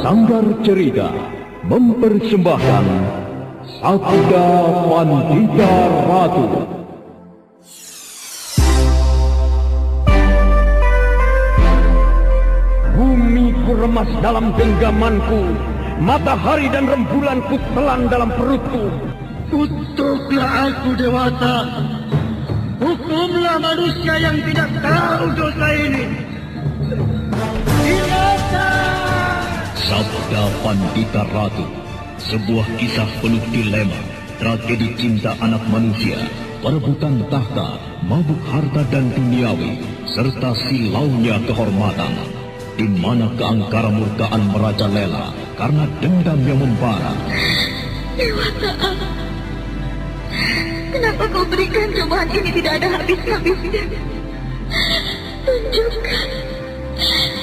Sanggar Cerita mempersembahkan Sabda Pandita Ratu. Bumi ku remas dalam genggamanku, matahari dan rembulan ku telan dalam perutku. Kutuklah aku, Dewata. Hukumlah manusia yang tidak tahu dosa ini. Sabda Pandita Ratu, sebuah kisah penuh dilema, tragedi cinta anak manusia, perebutan tahta, mabuk harta dan duniawi, serta silaunya kehormatan, di mana keangkara murkaan merajalela karena dendam yang membara. Dewata, kenapa kau berikan cobaan ini tidak ada habis-habisnya?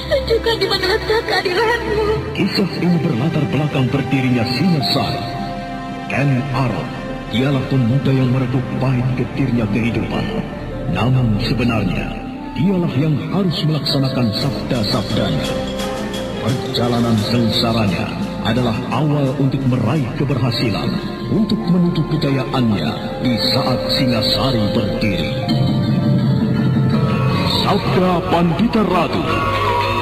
Tunjukkan di mana letak keadilanmu. Kisah ini berlatar belakang berdirinya Singasari. Ken Arok, dialah pemuda yang merebut pahit getirnya kehidupan. Namun sebenarnya, dialah yang harus melaksanakan sabda-sabdanya. Perjalanan sengsaranya adalah awal untuk meraih keberhasilan, untuk menuju kejayaannya di saat Singasari berdiri. Sabda Pandita Ratu.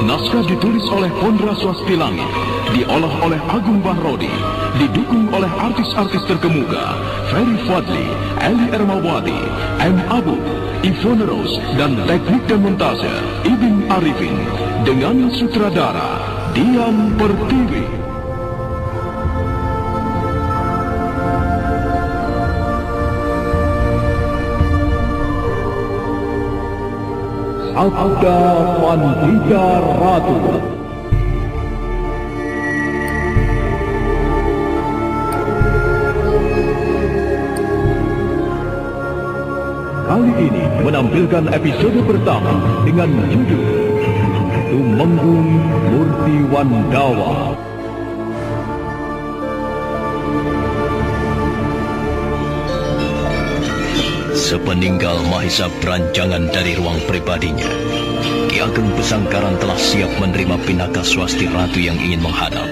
Naskah ditulis oleh Pondra Swastilangi, diolah oleh Agung Bahrodi, didukung oleh artis-artis terkemuka Ferry Fadli, Eli Ermawati, M. Abu, Ivone Rose, dan teknik dan montase Ibin Arifin, dengan sutradara Dian Pertiwi. Sabda Pandita Ratu. Kali ini menampilkan episode pertama dengan judul Tumenggung Murti Wandawa. Sepeninggal Mahesa berancangan dari ruang pribadinya, Ki Ageng Pesangkaran telah siap menerima Pinaka Swasti Ratu yang ingin menghadap.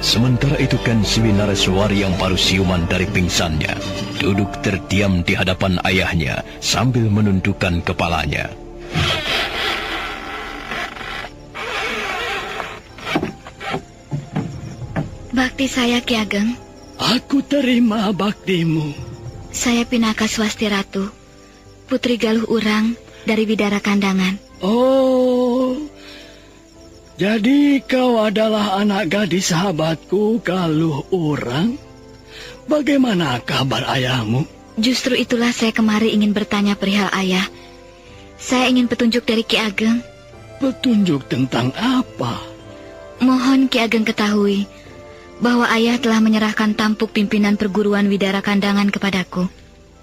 Sementara itu Ken Siwi Nareswari yang baru siuman dari pingsannya, duduk terdiam di hadapan ayahnya sambil menundukkan kepalanya. Bakti saya, Ki Ageng. Aku terima baktimu. Saya Pinaka Swasti Ratu, Putri Galuh Urang dari Bidara Kandangan. Oh, jadi kau adalah anak gadis sahabatku Galuh Urang? Bagaimana kabar ayahmu? Justru itulah saya kemari ingin bertanya perihal ayah. Saya ingin petunjuk dari Ki Ageng. Petunjuk tentang apa? Mohon Ki Ageng ketahui bahwa ayah telah menyerahkan tampuk pimpinan perguruan Widara Kandangan kepadaku.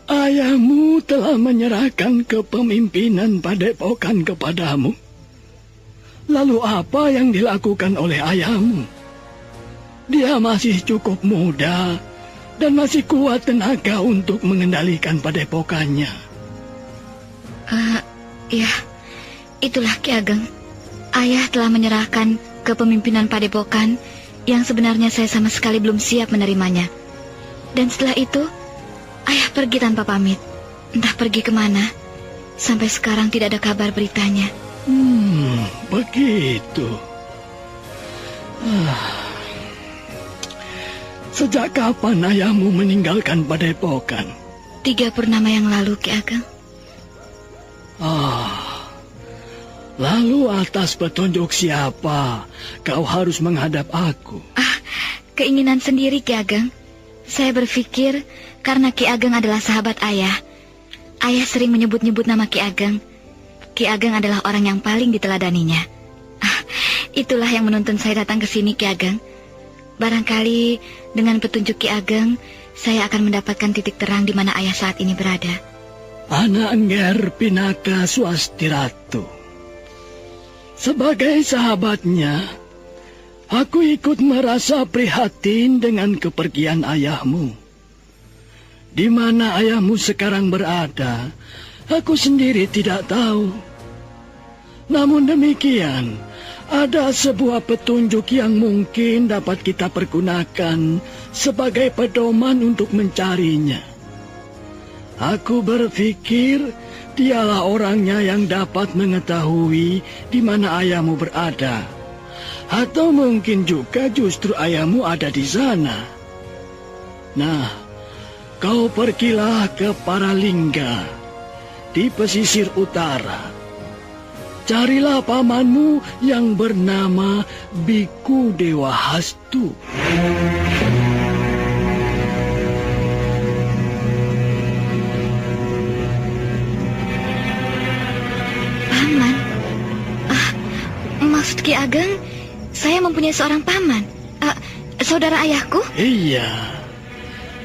Ayahmu telah menyerahkan kepemimpinan padepokan kepadamu? Lalu apa yang dilakukan oleh ayahmu? Dia masih cukup muda dan masih kuat tenaga untuk mengendalikan padepokannya. Ya, itulah Ki Ageng. Ayah telah menyerahkan kepemimpinan padepokan yang sebenarnya saya sama sekali belum siap menerimanya. Dan setelah itu, ayah pergi tanpa pamit. Entah pergi kemana. Sampai sekarang tidak ada kabar beritanya. Begitu. Sejak kapan ayahmu meninggalkan padepokan? 3 purnama yang lalu, Ki Ageng. Lalu atas petunjuk siapa kau harus menghadap aku? Keinginan sendiri, Ki Ageng. Saya berpikir karena Ki Ageng adalah sahabat ayah. Ayah sering menyebut-nyebut nama Ki Ageng. Ki Ageng adalah orang yang paling diteladaninya. Itulah yang menuntun saya datang ke sini, Ki Ageng. Barangkali dengan petunjuk Ki Ageng, saya akan mendapatkan titik terang di mana ayah saat ini berada. Anak Ngger Pinaka Swasti Ratu. Sebagai sahabatnya, aku ikut merasa prihatin dengan kepergian ayahmu. Di mana ayahmu sekarang berada, aku sendiri tidak tahu. Namun demikian, ada sebuah petunjuk yang mungkin dapat kita pergunakan sebagai pedoman untuk mencarinya. Aku berpikir dialah orangnya yang dapat mengetahui di mana ayahmu berada. Atau mungkin juga justru ayahmu ada di sana. Nah, kau pergilah ke Paralingga di pesisir utara. Carilah pamanmu yang bernama Biku Dewa Hastu. Paman? Maksud Ki Ageng, saya mempunyai seorang paman. Saudara ayahku? Iya.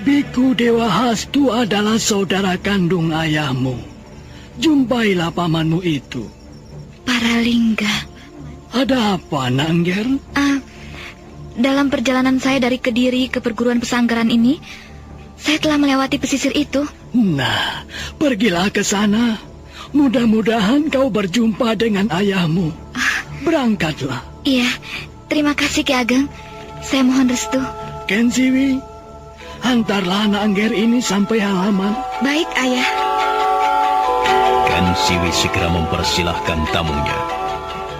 Biku Dewa Hastu adalah saudara kandung ayahmu. Jumpailah pamanmu itu. Paralingga. Ada apa, Nangger? Dalam perjalanan saya dari Kediri ke perguruan pesanggaran ini, saya telah melewati pesisir itu. Nah, pergilah ke sana. Mudah-mudahan kau berjumpa dengan ayahmu. Berangkatlah. Iya, terima kasih Ki Ageng. Saya mohon restu. Kensiwi, hantarlah Nangger ini sampai halaman. Baik, Ayah. Kensiwi segera mempersilahkan tamunya.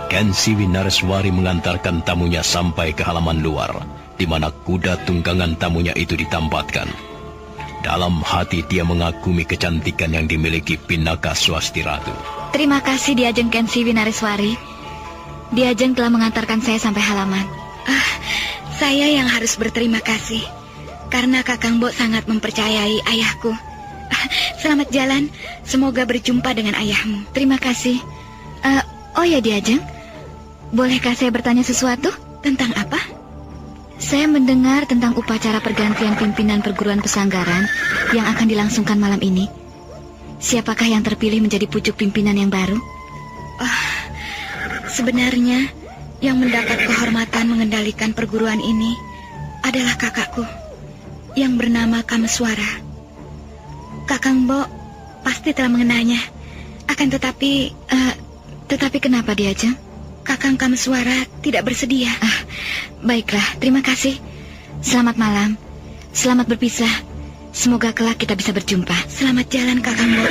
Kensiwi Nareswari mengantarkan tamunya sampai ke halaman luar, di mana kuda tunggangan tamunya itu ditempatkan. Dalam hati dia mengagumi kecantikan yang dimiliki Pinaka Swasti Ratu. Terima kasih Diajeng Kensiwi Nareswari. Diajeng telah mengantarkan saya sampai halaman. Saya yang harus berterima kasih, karena Kakang Bo sangat mempercayai ayahku. Selamat jalan, semoga berjumpa dengan ayahmu. Terima kasih. Oh ya Diajeng, bolehkah saya bertanya sesuatu? Tentang apa? Saya mendengar tentang upacara pergantian pimpinan perguruan pesanggaran yang akan dilangsungkan malam ini. Siapakah yang terpilih menjadi pucuk pimpinan yang baru? Sebenarnya yang mendapat kehormatan mengendalikan perguruan ini adalah kakakku yang bernama Kameswara. Kakang Bo pasti telah mengenalnya. Akan tetapi kenapa Diajeng? Kakang Kameswara tidak bersedia. Baiklah, terima kasih. Selamat malam. Selamat berpisah. Semoga kelak kita bisa berjumpa. Selamat jalan Kakang Bo.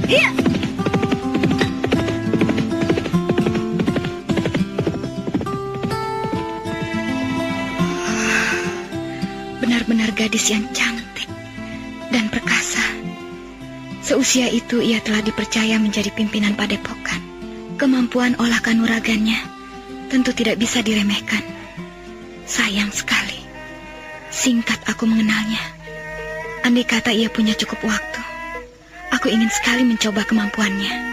Iya. Benar-benar gadis yang cantik dan perkasa. Seusia itu ia telah dipercaya menjadi pimpinan padepokan. Kemampuan olah kanuragannya tentu tidak bisa diremehkan. Sayang sekali, singkat aku mengenalnya. Andai kata ia punya cukup waktu, aku ingin sekali mencoba kemampuannya.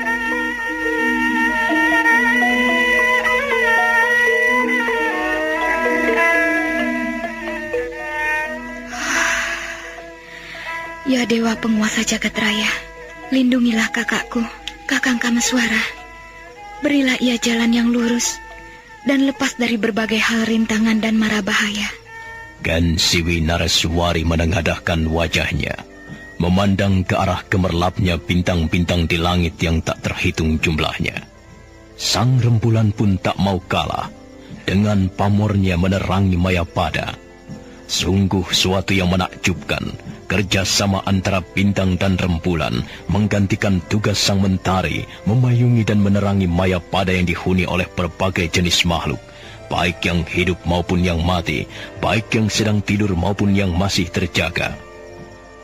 Ya Dewa Penguasa Jagat Raya, lindungilah kakakku, Kakang Kameswara. Berilah ia jalan yang lurus dan lepas dari berbagai hal rintangan dan mara bahaya. Kensiwi Nareswari menengadahkan wajahnya, memandang ke arah gemerlapnya bintang-bintang di langit yang tak terhitung jumlahnya. Sang rembulan pun tak mau kalah dengan pamornya menerangi Mayapada. Sungguh suatu yang menakjubkan, kerjasama antara bintang dan rembulan menggantikan tugas sang mentari memayungi dan menerangi Mayapada yang dihuni oleh berbagai jenis makhluk, baik yang hidup maupun yang mati, baik yang sedang tidur maupun yang masih terjaga.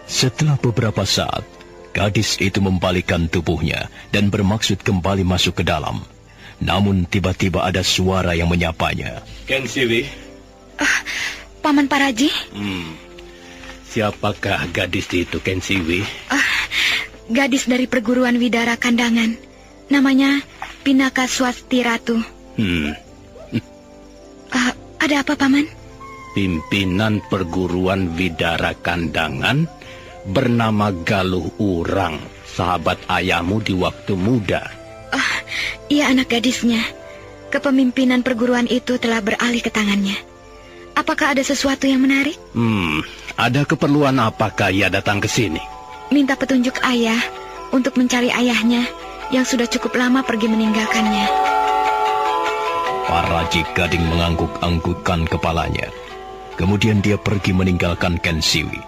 Setelah beberapa saat, gadis itu membalikkan tubuhnya dan bermaksud kembali masuk ke dalam. Namun tiba-tiba ada suara yang menyapanya. Kensiwi. Paman Paraji? Siapakah gadis itu, Kensiwi? Gadis dari perguruan Widara Kandangan. Namanya Pinaka Swasti Ratu. Ada apa, Paman? Pimpinan perguruan Widara Kandangan bernama Galuh Urang, sahabat ayahmu di waktu muda. Iya, anak gadisnya. Kepemimpinan perguruan itu telah beralih ke tangannya. Apakah ada sesuatu yang menarik? Ada keperluan apakah ia datang ke sini? Minta petunjuk ayah untuk mencari ayahnya yang sudah cukup lama pergi meninggalkannya. Paraji Gading mengangguk-anggukkan kepalanya. Kemudian dia pergi meninggalkan Ken Siwi.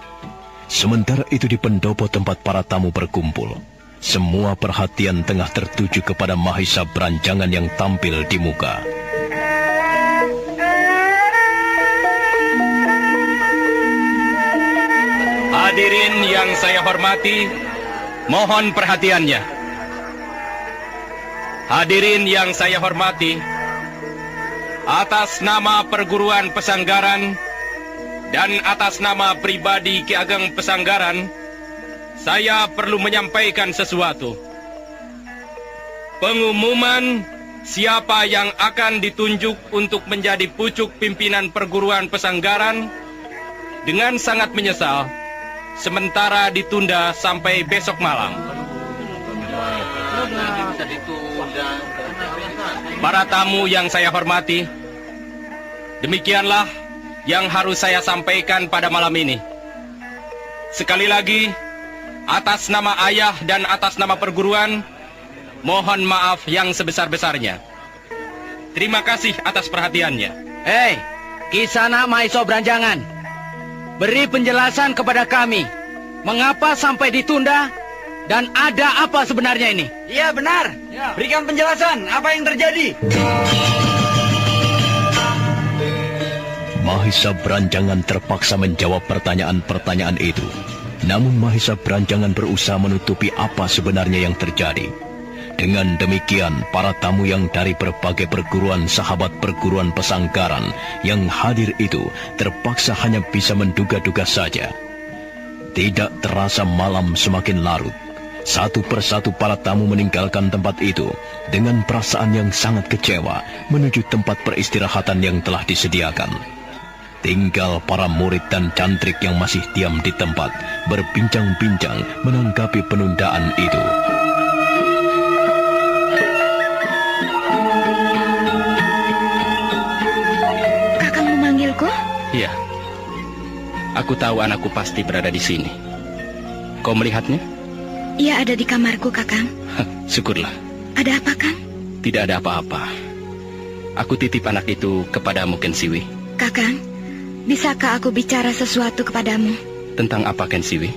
Sementara itu di pendopo tempat para tamu berkumpul, semua perhatian tengah tertuju kepada Mahisa Beranjangan yang tampil di muka. Hadirin yang saya hormati, mohon perhatiannya. Hadirin yang saya hormati, atas nama Perguruan Pesanggaran dan atas nama pribadi Ki Ageng Pesanggaran, saya perlu menyampaikan sesuatu. Pengumuman siapa yang akan ditunjuk untuk menjadi pucuk pimpinan Perguruan Pesanggaran dengan sangat menyesal, sementara ditunda sampai besok malam. Para tamu yang saya hormati, demikianlah yang harus saya sampaikan pada malam ini. Sekali lagi, atas nama ayah dan atas nama perguruan, mohon maaf yang sebesar-besarnya. Terima kasih atas perhatiannya. Hei, Kisana Mahisa Beranjangan, beri penjelasan kepada kami, mengapa sampai ditunda dan ada apa sebenarnya ini? Iya benar, berikan penjelasan apa yang terjadi. Mahisa Beranjangan terpaksa menjawab pertanyaan-pertanyaan itu. Namun Mahisa Beranjangan berusaha menutupi apa sebenarnya yang terjadi. Dengan demikian, para tamu yang dari berbagai perguruan sahabat Perguruan Pesanggaran yang hadir itu terpaksa hanya bisa menduga-duga saja. Tidak terasa malam semakin larut. Satu persatu para tamu meninggalkan tempat itu dengan perasaan yang sangat kecewa menuju tempat peristirahatan yang telah disediakan. Tinggal para murid dan cantrik yang masih diam di tempat berbincang-bincang menanggapi penundaan itu. Kakang memanggilku? Iya. Aku tahu anakku pasti berada di sini. Kau melihatnya? Ia ada di kamarku, Kakang. Syukurlah. Ada apa, Kang? Tidak ada apa-apa. Aku titip anak itu kepadamu, Ken Siwi. Kakang, bisakah aku bicara sesuatu kepadamu? Tentang apa, Ken Siwi?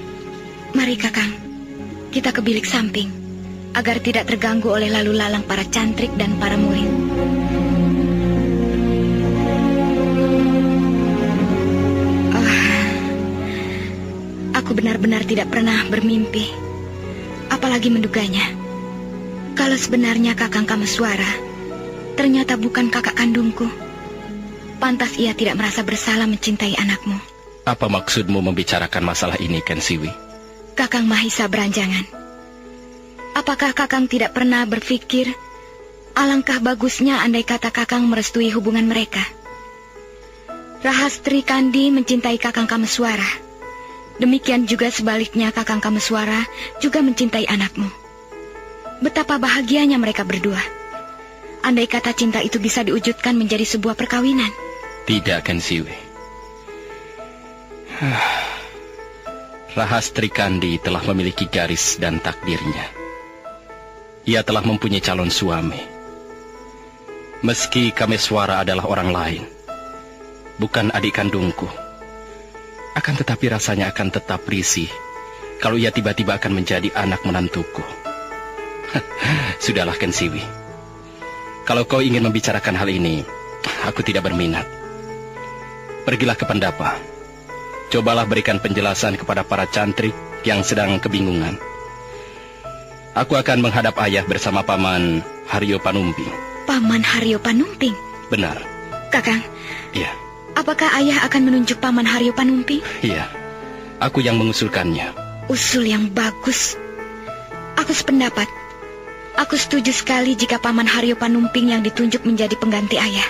Mari, Kakang. Kita ke bilik samping, agar tidak terganggu oleh lalu lalang para cantrik dan para murid. Aku benar-benar tidak pernah bermimpi, apalagi menduganya. Kalau sebenarnya Kakang Kameswara ternyata bukan kakak kandungku, pantas ia tidak merasa bersalah mencintai anakmu. Apa maksudmu membicarakan masalah ini, Ken Siwi? Kakang Mahisa Beranjangan, apakah Kakang tidak pernah berpikir alangkah bagusnya andai kata Kakang merestui hubungan mereka? Rahastri Kandi mencintai Kakang Kameswara. Demikian juga sebaliknya Kakang Kameswara juga mencintai anakmu. Betapa bahagianya mereka berdua. Andai kata cinta itu bisa diwujudkan menjadi sebuah perkawinan. Tidak, Ken Siwi. Rahastri Kandi telah memiliki garis dan takdirnya. Ia telah mempunyai calon suami. Meski Kameswara adalah orang lain, bukan adik kandungku, akan tetapi rasanya akan tetap risih kalau ia tiba-tiba akan menjadi anak menantuku. Sudahlah, Ken Siwi. Kalau kau ingin membicarakan hal ini, aku tidak berminat. Pergilah ke pendapa. Cobalah berikan penjelasan kepada para cantrik yang sedang kebingungan. Aku akan menghadap ayah bersama Paman Haryo Panumping. Paman Haryo Panumping? Benar. Kakang. Iya. Apakah ayah akan menunjuk Paman Haryo Panumping? Iya. Aku yang mengusulkannya. Usul yang bagus. Aku sependapat. Aku setuju sekali jika Paman Haryo Panumping yang ditunjuk menjadi pengganti ayah.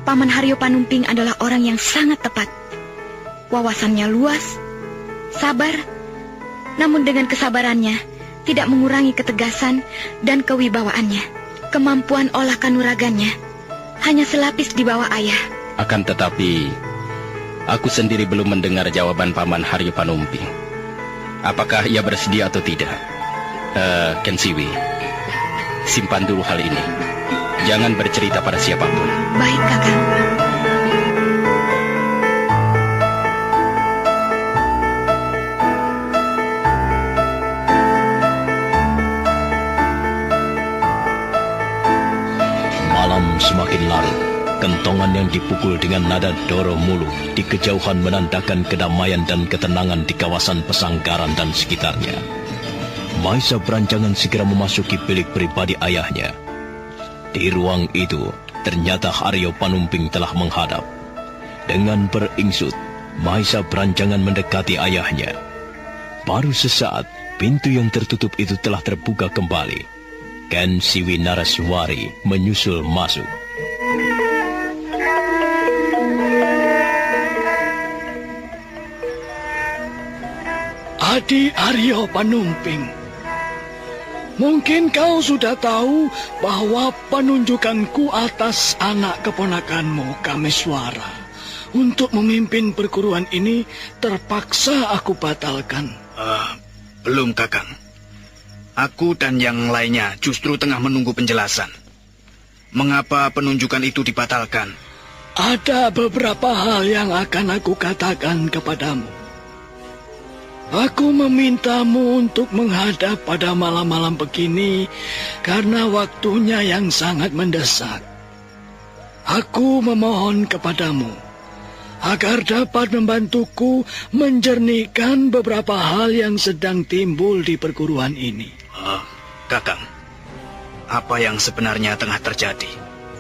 Paman Haryo Panumping adalah orang yang sangat tepat. Wawasannya luas, sabar, namun dengan kesabarannya tidak mengurangi ketegasan dan kewibawaannya. Kemampuan olah kanuragannya hanya selapis di bawah ayah. Akan tetapi, aku sendiri belum mendengar jawaban Paman Haryo Panumping. Apakah ia bersedia atau tidak? Ken Siwi, simpan dulu hal ini. Jangan bercerita pada siapapun. Baik, Kakang. Malam semakin larut. Kentongan yang dipukul dengan nada doro mulu di kejauhan menandakan kedamaian dan ketenangan di kawasan Pesanggaran dan sekitarnya. Maisa Beranjangan segera memasuki bilik pribadi ayahnya. Di ruang itu, ternyata Aryo Panumping telah menghadap. Dengan beringsut, Maisa Beranjangan mendekati ayahnya. Baru sesaat, pintu yang tertutup itu telah terbuka kembali. Ken Siwi Naraswari menyusul masuk. Adi Aryo Panumping, mungkin kau sudah tahu bahwa penunjukanku atas anak keponakanmu, Kameswara, untuk memimpin perguruan ini terpaksa aku batalkan. Belum, Kakang. Aku dan yang lainnya justru tengah menunggu penjelasan. Mengapa penunjukan itu dibatalkan? Ada beberapa hal yang akan aku katakan kepadamu. Aku memintamu untuk menghadap pada malam-malam begini karena waktunya yang sangat mendesak. Aku memohon kepadamu agar dapat membantuku menjernihkan beberapa hal yang sedang timbul di perguruan ini. Kakang, apa yang sebenarnya tengah terjadi?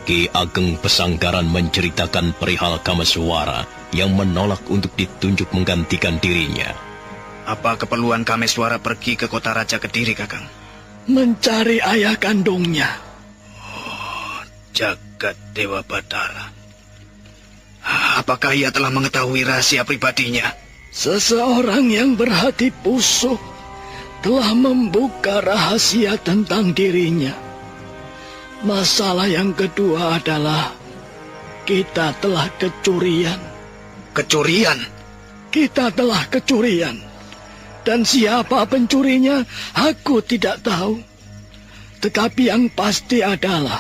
Ki Ageng Pesanggaran menceritakan perihal Kameswara yang menolak untuk ditunjuk menggantikan dirinya. Apa keperluan Kameswara pergi ke kota Raja Kediri, Kakang? Mencari ayah kandungnya. Jagat Dewa Batara. Apakah ia telah mengetahui rahasia pribadinya? Seseorang yang berhati busuk telah membuka rahasia tentang dirinya. Masalah yang kedua adalah kita telah kecurian. Kecurian? Kita telah kecurian. Dan siapa pencurinya, aku tidak tahu. Tetapi yang pasti adalah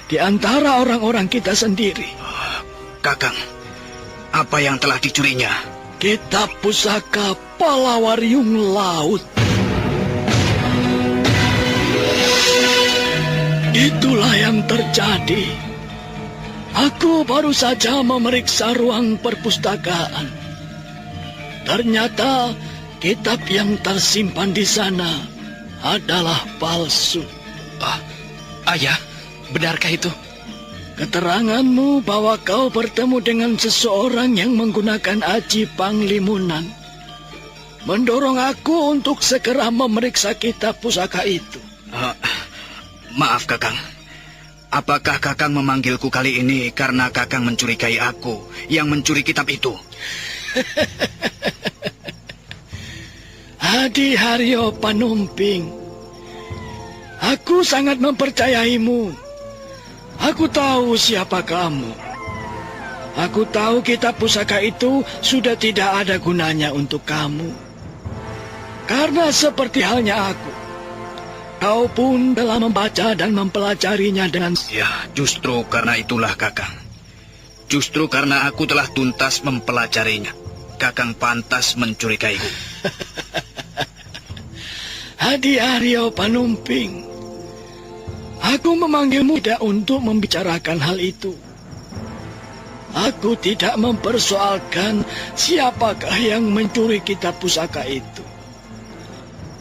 di antara orang-orang kita sendiri. Kakang, apa yang telah dicurinya? Kitab pusaka Palawariung Laut. Itulah yang terjadi. Aku baru saja memeriksa ruang perpustakaan. Ternyata kitab yang tersimpan di sana adalah palsu. Ayah, benarkah itu? Keteranganmu bahwa kau bertemu dengan seseorang yang menggunakan aji panglimunan mendorong aku untuk segera memeriksa kitab pusaka itu. Maaf, Kakang. Apakah Kakang memanggilku kali ini karena Kakang mencurigai aku yang mencuri kitab itu? Adi Haryo Panumping, aku sangat mempercayaimu. Aku tahu siapa kamu. Aku tahu kitab pusaka itu sudah tidak ada gunanya untuk kamu. Karena seperti halnya aku, kau pun telah membaca dan mempelajarinya dengan... Ya, justru karena itulah, Kakang. Justru karena aku telah tuntas mempelajarinya, Kakang pantas mencurigaiku. Adi Aryo Panumping, aku memanggilmu tidak untuk membicarakan hal itu. Aku tidak mempersoalkan siapakah yang mencuri kitab pusaka itu.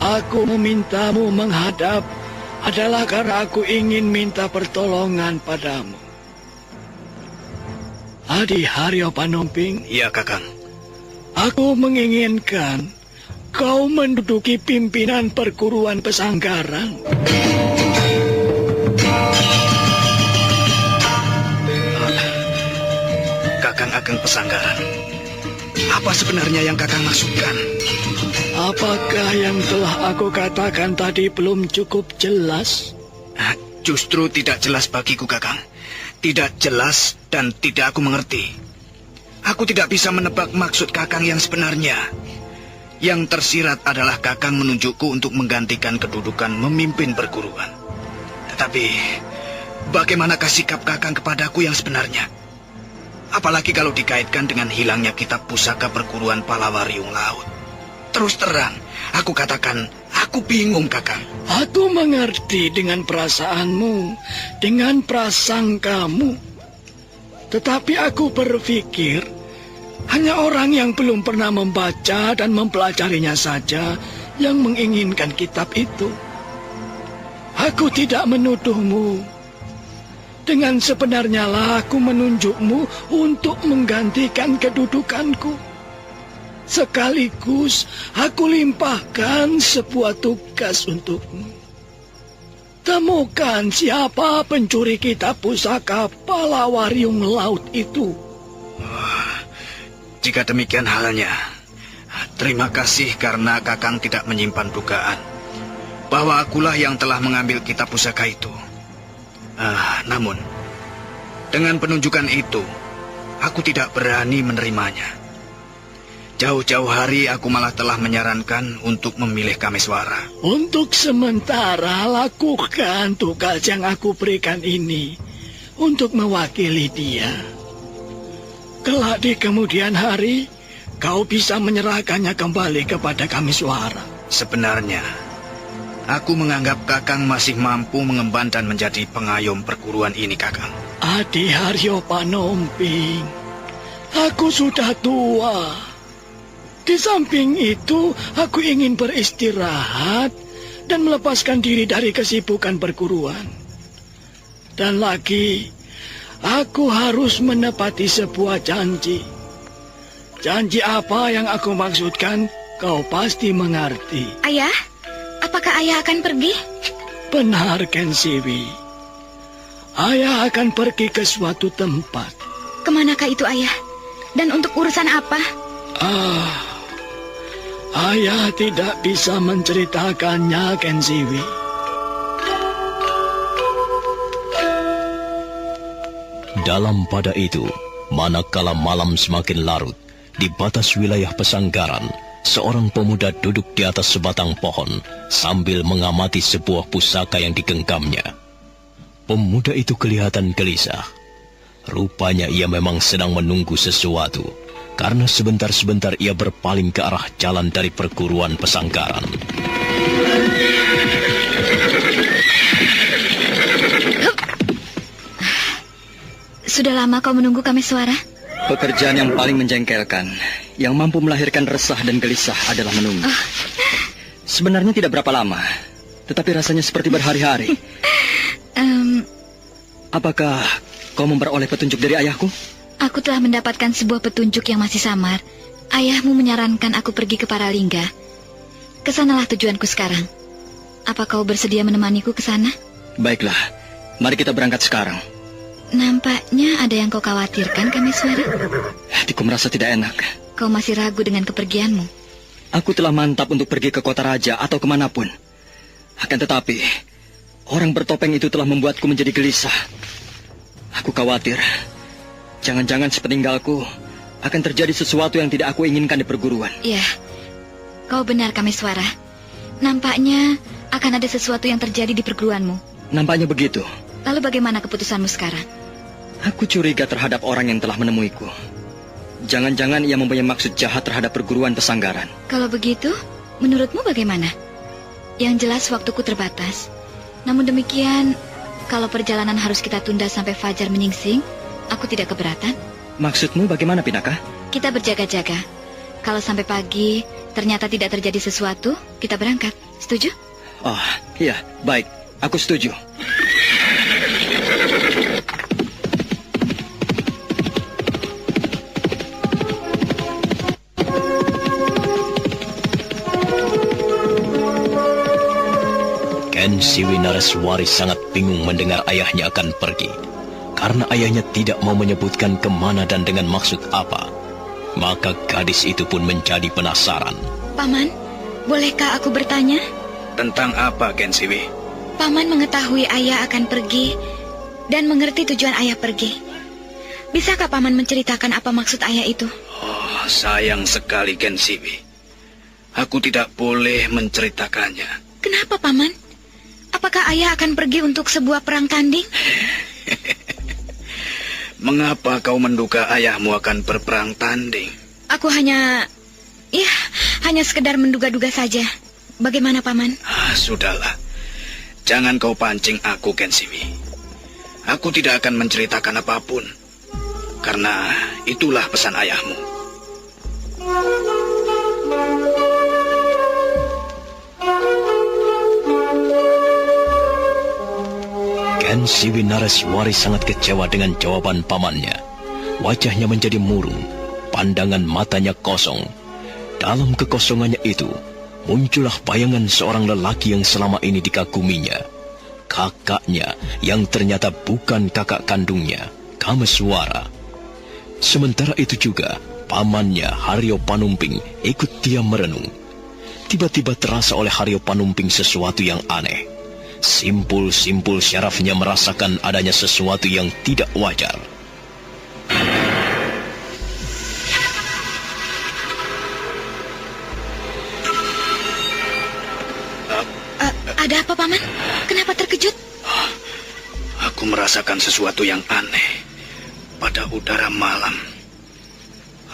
Aku memintamu menghadap adalah karena aku ingin minta pertolongan padamu. Adi Haryo Panumping. Iya, Kakang. Aku menginginkan kau menduduki pimpinan perguruan Pesanggaran. Kakang Ageng Pesanggaran, apa sebenarnya yang Kakang maksudkan? Apakah yang telah aku katakan tadi belum cukup jelas? Justru tidak jelas bagiku, Kakang. Tidak jelas dan tidak aku mengerti. Aku tidak bisa menebak maksud Kakang yang sebenarnya. Yang tersirat adalah Kakang menunjukku untuk menggantikan kedudukan memimpin perguruan. bagaimanakah sikap Kakang kepadaku yang sebenarnya? Apalagi kalau dikaitkan dengan hilangnya kitab pusaka perguruan Palawariung Laut. Terus terang, aku katakan, aku bingung, Kakang. Aku mengerti dengan perasaanmu, dengan prasangkamu. Tetapi aku berpikir, hanya orang yang belum pernah membaca dan mempelajarinya saja yang menginginkan kitab itu. Aku tidak menuduhmu. Dengan sebenarnya lah aku menunjukmu untuk menggantikan kedudukanku. Sekaligus aku limpahkan sebuah tugas untukmu. Temukan siapa pencuri kitab pusaka Palawariung Laut itu. Jika demikian halnya, terima kasih karena Kakang tidak menyimpan dugaan bahwa akulah yang telah mengambil kitab pusaka itu. Namun, dengan penunjukan itu, aku tidak berani menerimanya. Jauh-jauh hari aku malah telah menyarankan untuk memilih Kameswara. Untuk sementara lakukan tugas yang aku berikan ini untuk mewakili dia. Kelak di kemudian hari, kau bisa menyerahkannya kembali kepada Kameswara. Sebenarnya, aku menganggap Kakang masih mampu mengemban dan menjadi pengayom perguruan ini, Kakang. Adiharyo Panomping, aku sudah tua. Di samping itu, aku ingin beristirahat dan melepaskan diri dari kesibukan perguruan. Dan lagi, aku harus menepati sebuah janji. Janji apa yang aku maksudkan, kau pasti mengerti. Ayah, apakah ayah akan pergi? Benar, Kensiwi. Ayah akan pergi ke suatu tempat. Kemanakah itu, ayah? Dan untuk urusan apa? Ayah tidak bisa menceritakannya, Kensiwi. Dalam pada itu, manakala malam semakin larut, di batas wilayah Pesanggaran, seorang pemuda duduk di atas sebatang pohon sambil mengamati sebuah pusaka yang digenggamnya. Pemuda itu kelihatan gelisah. Rupanya ia memang sedang menunggu sesuatu, karena sebentar-sebentar ia berpaling ke arah jalan dari perguruan Pesanggaran. Sudah lama kau menunggu Kameswara? Pekerjaan yang paling menjengkelkan, yang mampu melahirkan resah dan gelisah adalah menunggu. Sebenarnya tidak berapa lama, tetapi rasanya seperti berhari-hari. Apakah kau memperoleh petunjuk dari ayahku? Aku telah mendapatkan sebuah petunjuk yang masih samar. Ayahmu menyarankan aku pergi ke Paralingga. Kesanalah tujuanku sekarang. Apa kau bersedia menemaniku ke sana? Baiklah, mari kita berangkat sekarang. Nampaknya ada yang kau khawatirkan, Kameswara? Hatiku merasa tidak enak. Kau masih ragu dengan kepergianmu? Aku telah mantap untuk pergi ke kota raja atau kemanapun. Akan tetapi, orang bertopeng itu telah membuatku menjadi gelisah. Aku khawatir, jangan-jangan sepeninggalku akan terjadi sesuatu yang tidak aku inginkan di perguruan. Iya, kau benar, Kameswara. Nampaknya akan ada sesuatu yang terjadi di perguruanmu. Nampaknya begitu. Lalu bagaimana keputusanmu sekarang? Aku curiga terhadap orang yang telah menemuiku. Jangan-jangan ia mempunyai maksud jahat terhadap perguruan Pesanggaran. Kalau begitu, menurutmu bagaimana? Yang jelas waktuku terbatas. Namun demikian, kalau perjalanan harus kita tunda sampai fajar menyingsing, aku tidak keberatan. Maksudmu bagaimana, Pinaka? Kita berjaga-jaga. Kalau sampai pagi ternyata tidak terjadi sesuatu, kita berangkat. Setuju? Oh, iya, baik. Aku setuju. Kensiwi Nareswari sangat bingung mendengar ayahnya akan pergi. Karena ayahnya tidak mau menyebutkan kemana dan dengan maksud apa. Maka gadis itu pun menjadi penasaran. Paman, bolehkah aku bertanya? Tentang apa, Kensiwi? Paman mengetahui ayah akan pergi dan mengerti tujuan ayah pergi. Bisakah Paman menceritakan apa maksud ayah itu? Oh, sayang sekali, Kensiwi. Aku tidak boleh menceritakannya. Kenapa, Paman? Apakah ayah akan pergi untuk sebuah perang tanding? Mengapa kau menduga ayahmu akan berperang tanding? Aku hanya sekedar menduga-duga saja. Bagaimana, Paman? Sudahlah. Jangan kau pancing aku, Kensiwi. Aku tidak akan menceritakan apapun. Karena itulah pesan ayahmu. Kensiwi Nareswari sangat kecewa dengan jawaban pamannya. Wajahnya menjadi murung, pandangan matanya kosong. Dalam kekosongannya itu, muncullah bayangan seorang lelaki yang selama ini dikaguminya. Kakaknya yang ternyata bukan kakak kandungnya, Kameswara. Sementara itu juga, pamannya Haryo Panumping ikut diam merenung. Tiba-tiba terasa oleh Haryo Panumping sesuatu yang aneh. Simpul-simpul syarafnya merasakan adanya sesuatu yang tidak wajar. Ada apa, Paman? Kenapa terkejut? Aku merasakan sesuatu yang aneh pada udara malam.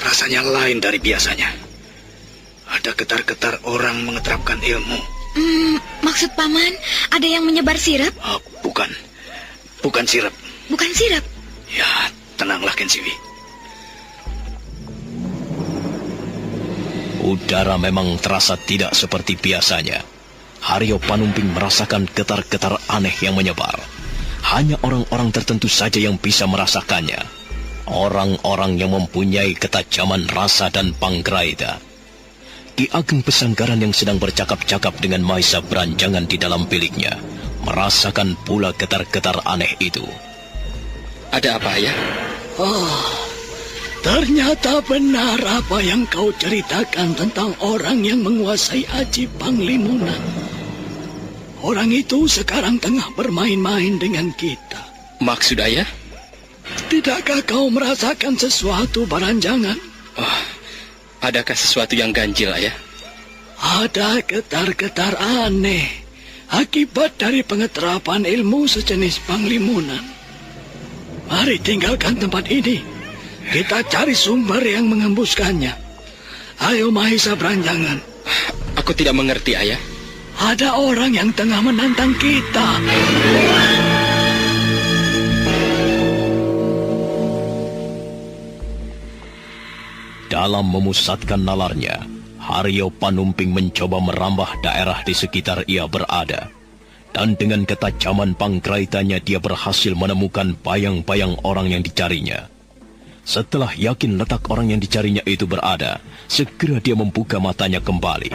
Rasanya lain dari biasanya. Ada getar-getar orang mengeterapkan ilmu. Maksud Paman, ada yang menyebar sirap? Bukan sirap. Bukan sirap? Ya, tenanglah Kensiwi. Udara memang terasa tidak seperti biasanya. Haryo Panumping merasakan getar-getar aneh yang menyebar. Hanya orang-orang tertentu saja yang bisa merasakannya. Orang-orang yang mempunyai ketajaman rasa dan panggraita. Ki Ageng Pesanggaran yang sedang bercakap-cakap dengan Maisa Beranjangan di dalam biliknya, merasakan pula getar-getar aneh itu. Ada apa, Ayah? Ternyata benar apa yang kau ceritakan tentang orang yang menguasai Aji Panglimunan. Orang itu sekarang tengah bermain-main dengan kita. Maksud Ayah? Tidakkah kau merasakan sesuatu, Beranjangan? Adakah sesuatu yang ganjil, Ayah? Ada getar-getar aneh akibat dari pengeterapan ilmu sejenis Panglimunan. Mari tinggalkan tempat ini. Kita cari sumber yang mengembuskannya. Ayo Mahisa Beranjangan. Aku tidak mengerti, Ayah. Ada orang yang tengah menantang kita. Dalam memusatkan nalarnya, Haryo Panumping mencoba merambah daerah di sekitar ia berada. Dan dengan ketajaman panggraitanya dia berhasil menemukan bayang-bayang orang yang dicarinya. Setelah yakin letak orang yang dicarinya itu berada, segera dia membuka matanya kembali.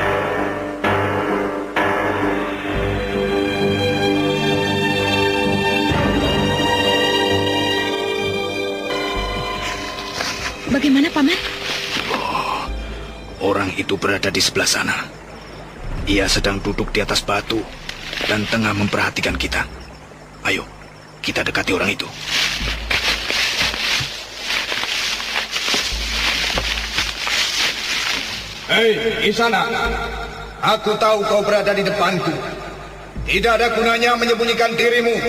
Bagaimana, Paman? Orang itu berada di sebelah sana. Ia sedang duduk di atas batu dan tengah memperhatikan kita. Ayo, kita dekati orang itu. Hei, Isana. Aku tahu kau berada di depanku. Tidak ada gunanya menyembunyikan dirimu.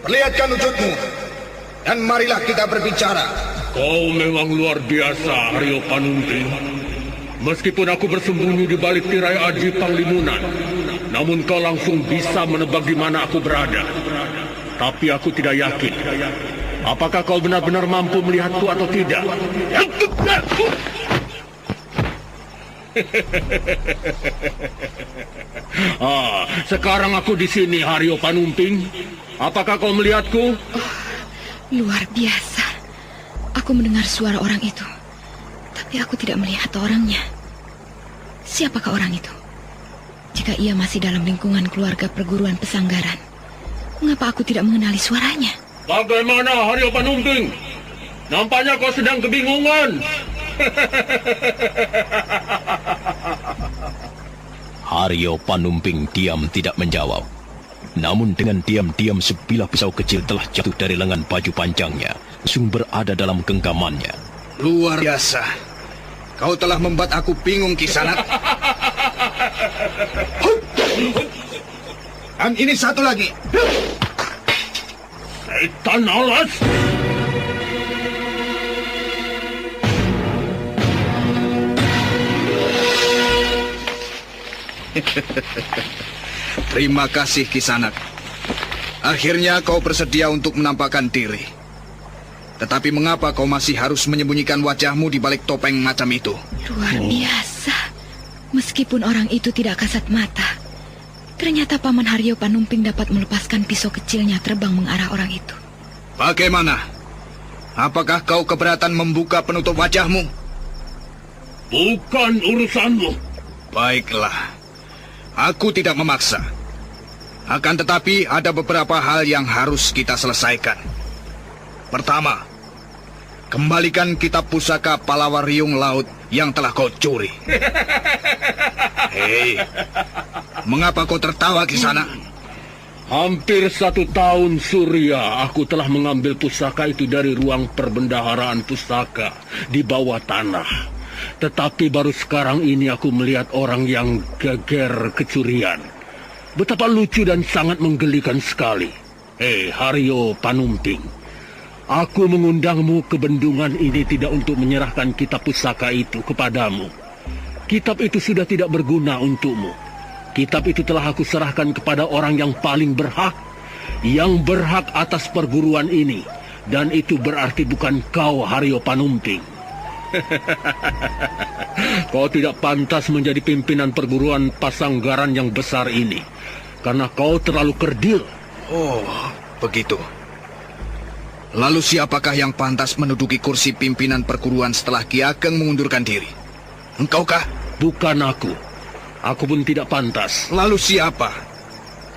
Perlihatkan wujudmu. Dan marilah kita berbicara. Kau memang luar biasa, Haryo Panumping. Meskipun aku bersembunyi di balik tirai Aji Panglimunan, namun kau langsung bisa menebak di mana aku berada. Tapi aku tidak yakin. Apakah kau benar-benar mampu melihatku atau tidak? Sekarang aku di sini, Haryo Panumping. Apakah kau melihatku? Luar biasa. Aku mendengar suara orang itu. Tapi aku tidak melihat orangnya. Siapakah orang itu? Jika ia masih dalam lingkungan keluarga perguruan Pesanggaran, mengapa aku tidak mengenali suaranya? Bagaimana, Haryo Panumping? Nampaknya kau sedang kebingungan. Haryo Panumping diam tidak menjawab. Namun dengan diam-diam sebilah pisau kecil telah jatuh dari lengan baju panjangnya, langsung berada dalam genggamannya. Luar biasa. Kau telah membuat aku bingung, Kisanak. Dan ini satu lagi. Setan alas! Terima kasih, Kisanak. Akhirnya kau bersedia untuk menampakkan diri. Tetapi mengapa kau masih harus menyembunyikan wajahmu di balik topeng macam itu? Luar biasa. Meskipun orang itu tidak kasat mata, ternyata Paman Haryo Panumping dapat melepaskan pisau kecilnya terbang mengarah orang itu. Bagaimana? Apakah kau keberatan membuka penutup wajahmu? Bukan urusanmu. Baiklah. Aku tidak memaksa. Akan tetapi ada beberapa hal yang harus kita selesaikan. Pertama, kembalikan kitab pusaka Palawariung Laut yang telah kau curi. Hei, mengapa kau tertawa, Kisanak? Hampir 1 tahun Surya aku telah mengambil pusaka itu dari ruang perbendaharaan pusaka di bawah tanah. Tetapi baru sekarang ini aku melihat orang yang geger kecurian. Betapa lucu dan sangat menggelikan sekali. Haryo Panumping, aku mengundangmu ke bendungan ini tidak untuk menyerahkan kitab pusaka itu kepadamu. Kitab itu sudah tidak berguna untukmu. Kitab itu telah aku serahkan kepada orang yang paling berhak, yang berhak atas perguruan ini. Dan itu berarti bukan kau, Haryo Panumping. Kau tidak pantas menjadi pimpinan perguruan Pasanggaran yang besar ini, karena kau terlalu kerdil. Oh, begitu. Lalu siapakah yang pantas menduduki kursi pimpinan perguruan setelah Ki Ageng mengundurkan diri? Engkaukah? Bukan aku. Aku pun tidak pantas. Lalu siapa?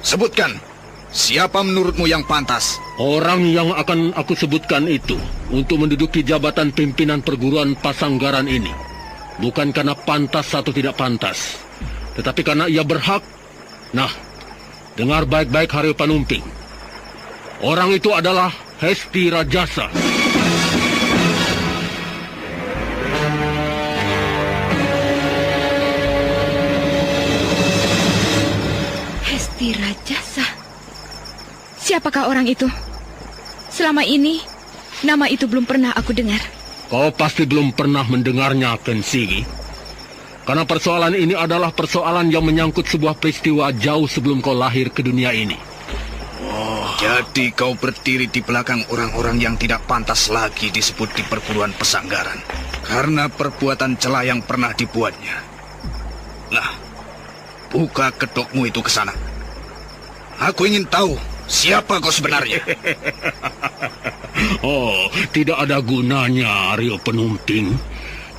Sebutkan. Siapa menurutmu yang pantas? Orang yang akan aku sebutkan itu untuk menduduki jabatan pimpinan perguruan Pasanggaran ini. Bukan karena pantas atau tidak pantas, tetapi karena ia berhak. Nah, dengar baik-baik Haryo Panumping. Orang itu adalah Hesti Rajasa. Hesti Rajasa? Siapakah orang itu? Selama ini, nama itu belum pernah aku dengar. Kau pasti belum pernah mendengarnya, Kensigi. Karena persoalan ini adalah persoalan yang menyangkut sebuah peristiwa jauh sebelum kau lahir ke dunia ini. Oh, jadi kau berdiri di belakang orang-orang yang tidak pantas lagi disebut di perguruan Pasanggaran karena perbuatan cela yang pernah dibuatnya. Nah, buka kedokmu itu ke sana. Aku ingin tahu siapa kau sebenarnya. Oh, tidak ada gunanya, Haryo Panumping.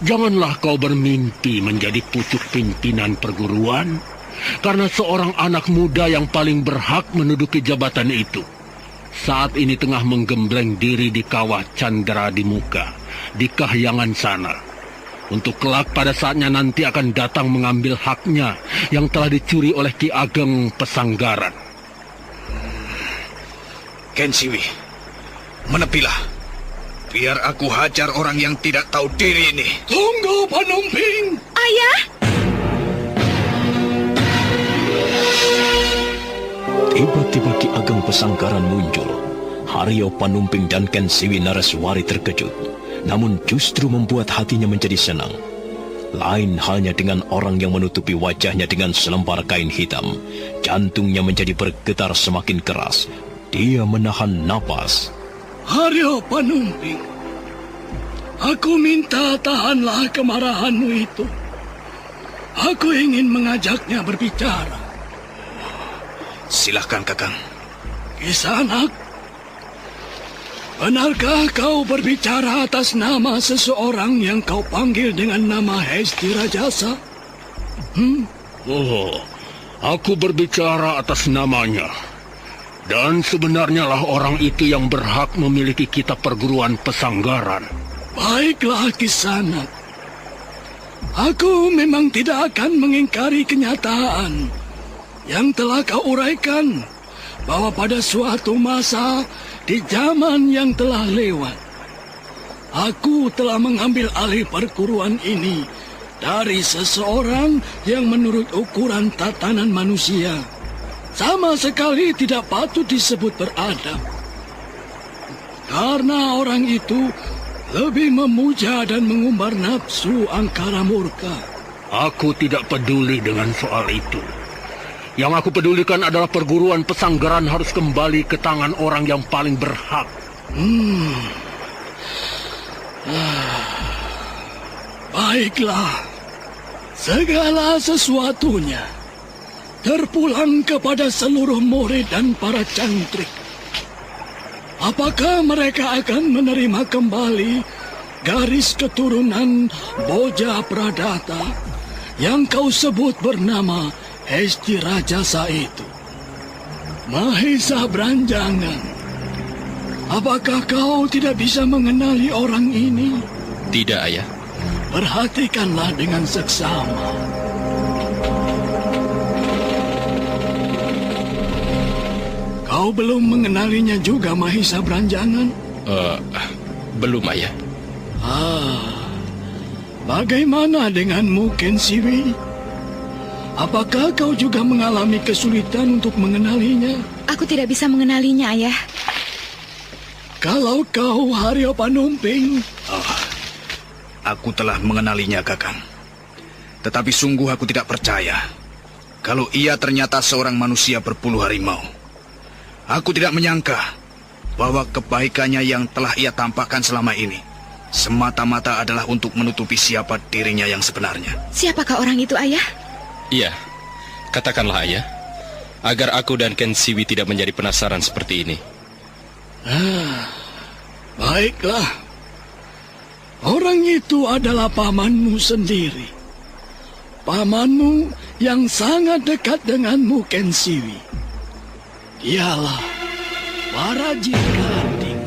Janganlah kau bermimpi menjadi pucuk pimpinan perguruan, karena seorang anak muda yang paling berhak menduduki jabatan itu saat ini tengah menggembleng diri di kawah Candra di Muka, di Kahyangan sana. Untuk kelak pada saatnya nanti akan datang mengambil haknya yang telah dicuri oleh Ki Ageng Pasanggaran. Kensiwi, menepilah. Biar aku hajar orang yang tidak tahu diri ini. Tunggu, Panumping. Ayah! Tiba-tiba Ki Ageng Pasanggaran muncul. Haryo Panumping dan Kensiwi Naraswari terkejut, namun justru membuat hatinya menjadi senang. Lain halnya dengan orang yang menutupi wajahnya dengan selembar kain hitam. Jantungnya menjadi bergetar semakin keras. Dia menahan napas. Haryo Panumping, aku minta tahanlah kemarahanmu itu. Aku ingin mengajaknya berbicara. Silahkan, Kakang. Kisanak, benarkah kau berbicara atas nama seseorang yang kau panggil dengan nama Hesti Rajasa? Oh, aku berbicara atas namanya. Dan sebenarnya lah orang itu yang berhak memiliki kitab perguruan Pasanggaran. Baiklah, Kisanak. Aku memang tidak akan mengingkari kenyataan yang telah kau uraikan, bahwa pada suatu masa di zaman yang telah lewat, aku telah mengambil alih perguruan ini dari seseorang yang menurut ukuran tatanan manusia sama sekali tidak patut disebut beradab. Karena orang itu lebih memuja dan mengumbar nafsu angkara murka. Aku tidak peduli dengan soal itu. Yang aku pedulikan adalah perguruan pesanggaran harus kembali ke tangan orang yang paling berhak. Baiklah, segala sesuatunya terpulang kepada seluruh murid dan para cantrik. Apakah mereka akan menerima kembali garis keturunan Boja Pradata yang kau sebut bernama Hesti Rajasa itu? Mahesa Branjangan, apakah kau tidak bisa mengenali orang ini? Tidak, Ayah. Perhatikanlah dengan seksama. Kau belum mengenalinya juga, Mahesa Branjangan? Belum, Ayah. Bagaimana denganmu, Ken Siwi? Apakah kau juga mengalami kesulitan untuk mengenalinya? Aku tidak bisa mengenalinya, Ayah. Kalau kau, Haryo Panumping? Aku telah mengenalinya, Kakang. Tetapi sungguh aku tidak percaya kalau ia ternyata seorang manusia berbulu harimau. Aku tidak menyangka bahwa kebaikannya yang telah ia tampakkan selama ini semata-mata adalah untuk menutupi siapa dirinya yang sebenarnya. Siapakah orang itu, Ayah? Iya, katakanlah, Ayah, agar aku dan Ken Siwi tidak menjadi penasaran seperti ini. Baiklah. Orang itu adalah pamanmu sendiri. Pamanmu yang sangat dekat denganmu, Ken Siwi. Ialah Paraji Gading.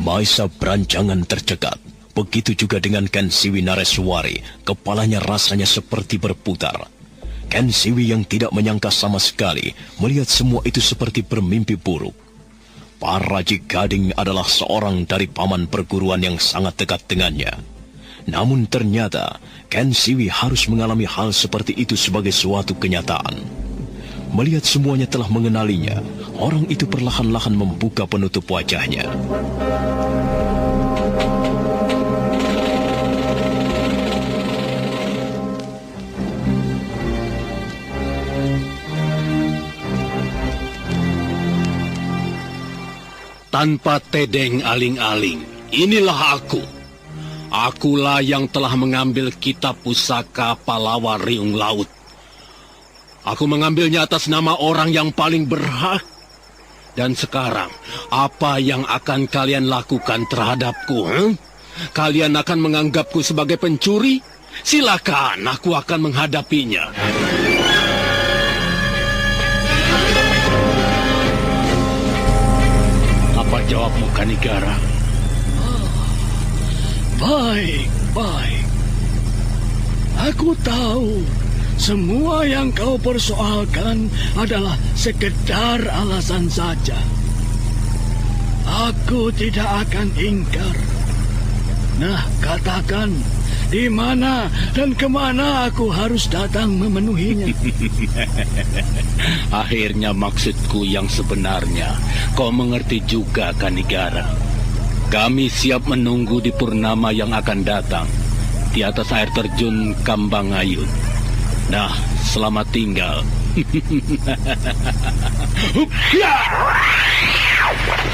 Mahesa Branjangan tercekat. Begitu juga dengan Ken Siwi Nareswari. Kepalanya rasanya seperti berputar. Ken Siwi yang tidak menyangka sama sekali melihat semua itu seperti bermimpi buruk. Paraji Gading adalah seorang dari paman perguruan yang sangat dekat dengannya. Namun ternyata Ken Siwi harus mengalami hal seperti itu sebagai suatu kenyataan. Melihat semuanya telah mengenalinya, orang itu perlahan-lahan membuka penutup wajahnya. Tanpa tedeng aling-aling, inilah aku. Akulah yang telah mengambil kitab pusaka Palawa Riung Laut. Aku mengambilnya atas nama orang yang paling berhak. Dan sekarang, apa yang akan kalian lakukan terhadapku? Kalian akan menganggapku sebagai pencuri? Silakan, aku akan menghadapinya. Apa jawabmu, Kanigara? Baik. Aku tahu semua yang kau persoalkan adalah sekedar alasan saja. Aku tidak akan ingkar. Nah, katakan, di mana dan kemana aku harus datang memenuhinya? Akhirnya maksudku yang sebenarnya kau mengerti juga, Kanigara. Kami siap menunggu di purnama yang akan datang di atas air terjun Kambangayun. Nah, selamat tinggal.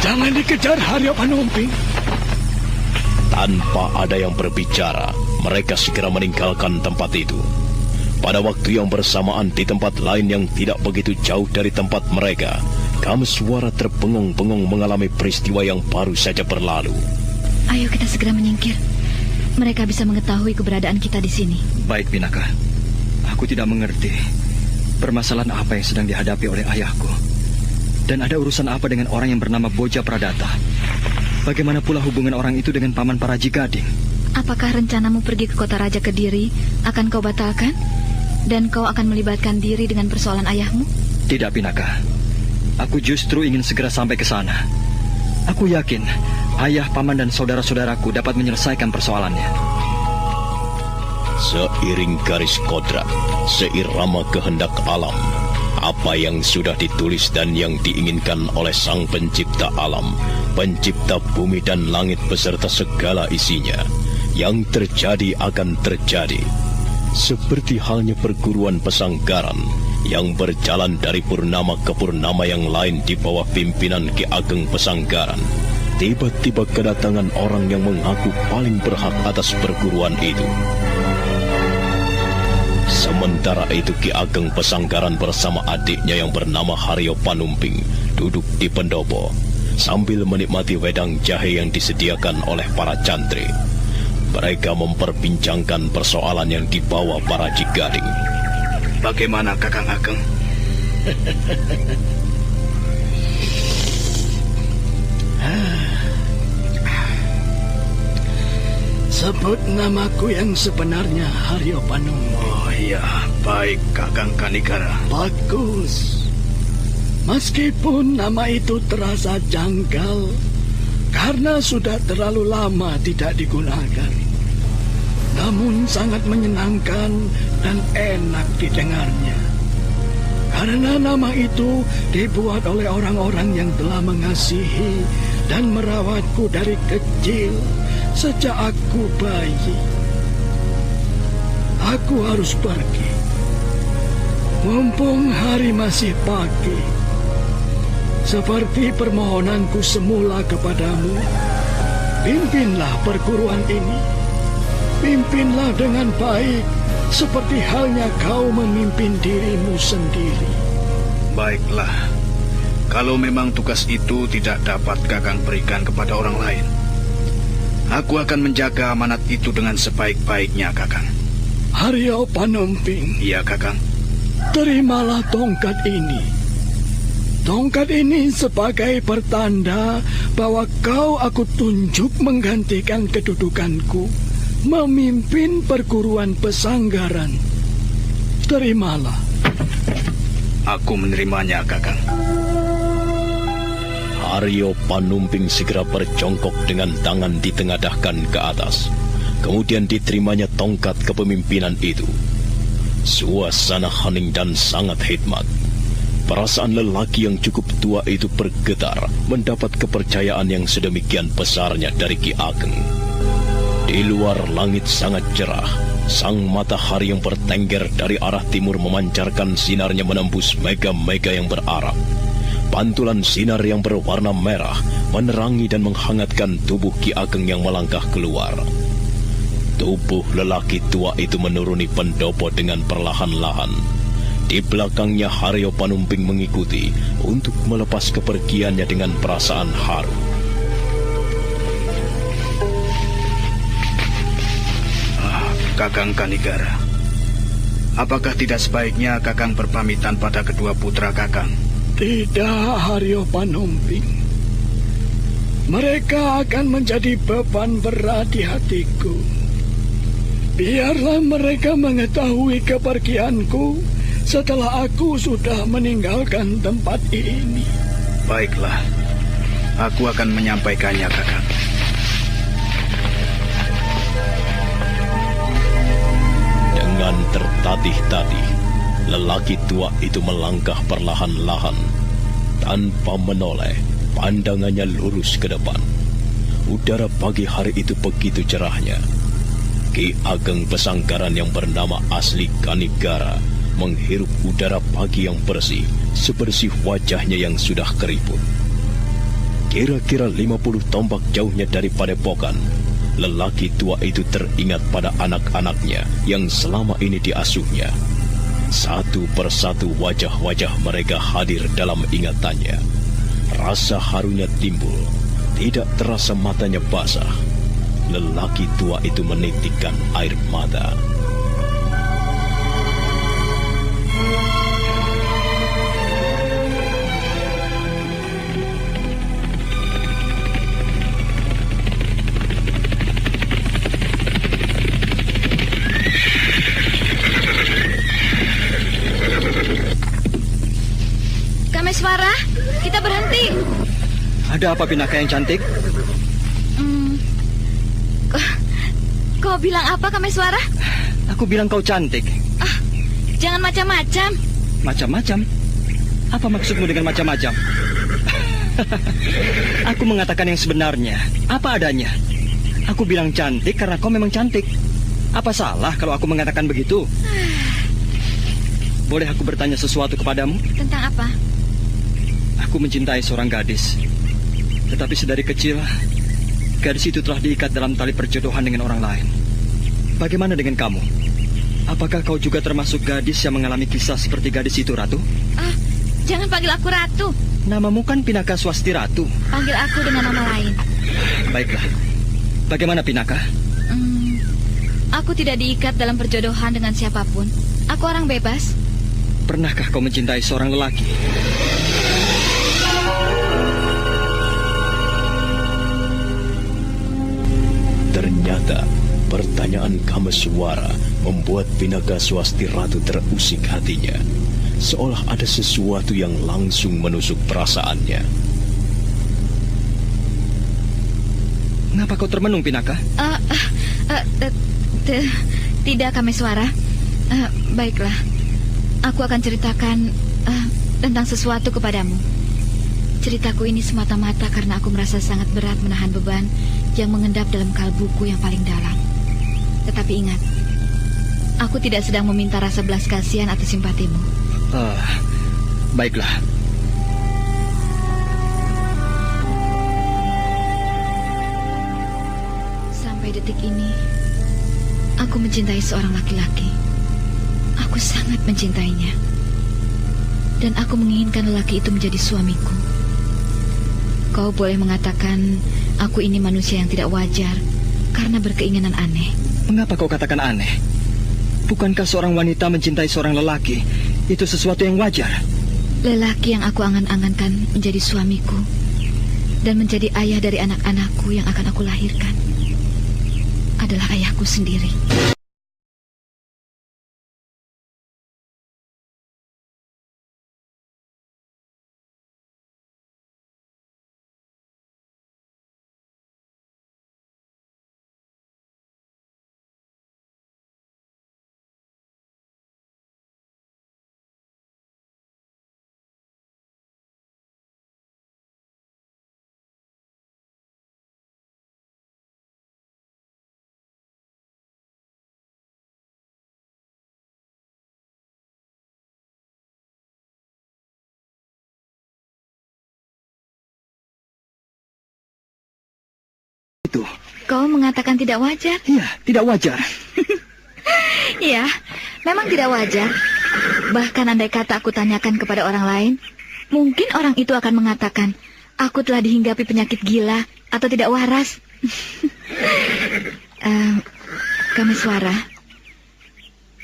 Jangan dikejar, Haryo Panumping. Tanpa ada yang berbicara, mereka segera meninggalkan tempat itu. Pada waktu yang bersamaan di tempat lain yang tidak begitu jauh dari tempat mereka, Kameswara terbengong-bengong mengalami peristiwa yang baru saja berlalu. Ayo kita segera menyingkir. Mereka bisa mengetahui keberadaan kita di sini. Baik, Pinaka. Aku tidak mengerti permasalahan apa yang sedang dihadapi oleh ayahku. Dan ada urusan apa dengan orang yang bernama Boja Pradata? Bagaimana pula hubungan orang itu dengan paman Paraji Gading? Apakah rencanamu pergi ke kota Raja Kediri akan kau batalkan? Dan kau akan melibatkan diri dengan persoalan ayahmu? Tidak, Pinaka. Aku justru ingin segera sampai ke sana. Aku yakin ayah, paman, dan saudara-saudaraku dapat menyelesaikan persoalannya. Seiring garis kodrat, seirama kehendak alam, apa yang sudah ditulis dan yang diinginkan oleh Sang Pencipta alam, Pencipta bumi dan langit beserta segala isinya, yang terjadi akan terjadi. Seperti halnya perguruan pesanggaran yang berjalan dari purnama ke purnama yang lain di bawah pimpinan Ki Ageng Pesanggaran, tiba-tiba kedatangan orang yang mengaku paling berhak atas perguruan itu. Sementara itu Ki Ageng Pesanggaran bersama adiknya yang bernama Haryo Panumping duduk di pendopo sambil menikmati wedang jahe yang disediakan oleh para cantri. Mereka memperbincangkan persoalan yang dibawa para Cigading. Bagaimana Kakang Ageng? Sebut namaku yang sebenarnya, Haryo Panumping. Oh iya, baik Kakang Kanigara. Bagus. Meskipun nama itu terasa janggal karena sudah terlalu lama tidak digunakan, namun sangat menyenangkan dan enak didengarnya. Karena nama itu dibuat oleh orang-orang yang telah mengasihi dan merawatku dari kecil sejak aku bayi. Aku harus pergi. Mumpung hari masih pagi. Seperti permohonanku semula kepadamu, pimpinlah perguruan ini. Pimpinlah dengan baik, seperti halnya kau memimpin dirimu sendiri. Baiklah, kalau memang tugas itu tidak dapat Kakang berikan kepada orang lain, aku akan menjaga amanat itu dengan sebaik-baiknya, Kakang. Haryo Panumping. Iya, Kakang. Terimalah tongkat ini. Tongkat ini sebagai pertanda bahwa kau aku tunjuk menggantikan kedudukanku memimpin perguruan pesanggaran. Terimalah. Aku menerimanya, Kakang. Haryo Panumping segera berjongkok dengan tangan ditengadahkan ke atas. Kemudian diterimanya tongkat kepemimpinan itu. Suasana hening dan sangat hikmat. Perasaan lelaki yang cukup tua itu bergetar mendapat kepercayaan yang sedemikian besarnya dari Ki Ageng. Di luar langit sangat cerah, sang matahari yang bertengger dari arah timur memancarkan sinarnya menembus mega-mega yang berarak. Pantulan sinar yang berwarna merah menerangi dan menghangatkan tubuh Ki Ageng yang melangkah keluar. Tubuh lelaki tua itu menuruni pendopo dengan perlahan-lahan. Di belakangnya Haryo Panumping mengikuti untuk melepas kepergiannya dengan perasaan haru. Kakang Kanigara, apakah tidak sebaiknya Kakang berpamitan pada kedua putra Kakang? Tidak, Haryo Panumping. Mereka akan menjadi beban berat di hatiku. Biarlah mereka mengetahui kepergianku setelah aku sudah meninggalkan tempat ini. Baiklah, aku akan menyampaikannya, Kakang. Dengan tertatih-tatih, lelaki tua itu melangkah perlahan-lahan. Tanpa menoleh, pandangannya lurus ke depan. Udara pagi hari itu begitu cerahnya. Ki Ageng Pesanggaran yang bernama asli Kanigara menghirup udara pagi yang bersih, sebersih wajahnya yang sudah keriput. Kira-kira 50 tombak jauhnya dari padepokan, lelaki tua itu teringat pada anak-anaknya yang selama ini diasuhnya. Satu persatu wajah-wajah mereka hadir dalam ingatannya. Rasa harunya timbul, tidak terasa matanya basah. Lelaki tua itu menitikkan air mata. Kameswara, kita berhenti. Ada apa, Pinaka yang cantik? Kau bilang apa, Kameswara? Aku Aku bilang kau cantik. Jangan macam-macam. Macam-macam? Apa maksudmu dengan macam-macam? Aku mengatakan yang sebenarnya, apa adanya. Aku bilang cantik karena kau memang cantik. Apa salah kalau aku mengatakan begitu? Boleh aku bertanya sesuatu kepadamu? Tentang apa? Aku mencintai seorang gadis. Tetapi sedari kecil, gadis itu telah diikat dalam tali perjodohan dengan orang lain. Bagaimana dengan kamu? Apakah kau juga termasuk gadis yang mengalami kisah seperti gadis itu, Ratu? Jangan panggil aku Ratu. Namamu kan Pinaka Swasti Ratu. Panggil aku dengan nama lain. Baiklah. Bagaimana, Pinaka? Aku tidak diikat dalam perjodohan dengan siapapun. Aku orang bebas. Pernahkah kau mencintai seorang lelaki? Ternyata pertanyaan Kameswara membuat Pinaka Swasti Ratu terusik hatinya. Seolah ada sesuatu yang langsung menusuk perasaannya. Mengapa kau termenung, Pinaka? Tidak, Kameswara. Baiklah. Aku akan ceritakan tentang sesuatu kepadamu. Ceritaku ini semata-mata karena aku merasa sangat berat menahan beban yang mengendap dalam kalbuku yang paling dalam. Tetapi ingat, aku tidak sedang meminta rasa belas kasihan atau simpatimu. Baiklah. Sampai detik ini, aku mencintai seorang laki-laki. Aku sangat mencintainya. Dan aku menginginkan lelaki itu menjadi suamiku. Kau boleh mengatakan aku ini manusia yang tidak wajar karena berkeinginan aneh. Mengapa kau katakan aneh? Bukankah seorang wanita mencintai seorang lelaki itu sesuatu yang wajar? Lelaki yang aku angan-angankan menjadi suamiku dan menjadi ayah dari anak-anakku yang akan aku lahirkan adalah ayahku sendiri. Itu. Kau mengatakan tidak wajar? Iya, tidak wajar. Iya, memang tidak wajar. Bahkan andai kata aku tanyakan kepada orang lain, mungkin orang itu akan mengatakan, aku telah dihinggapi penyakit gila atau tidak waras. Kameswara,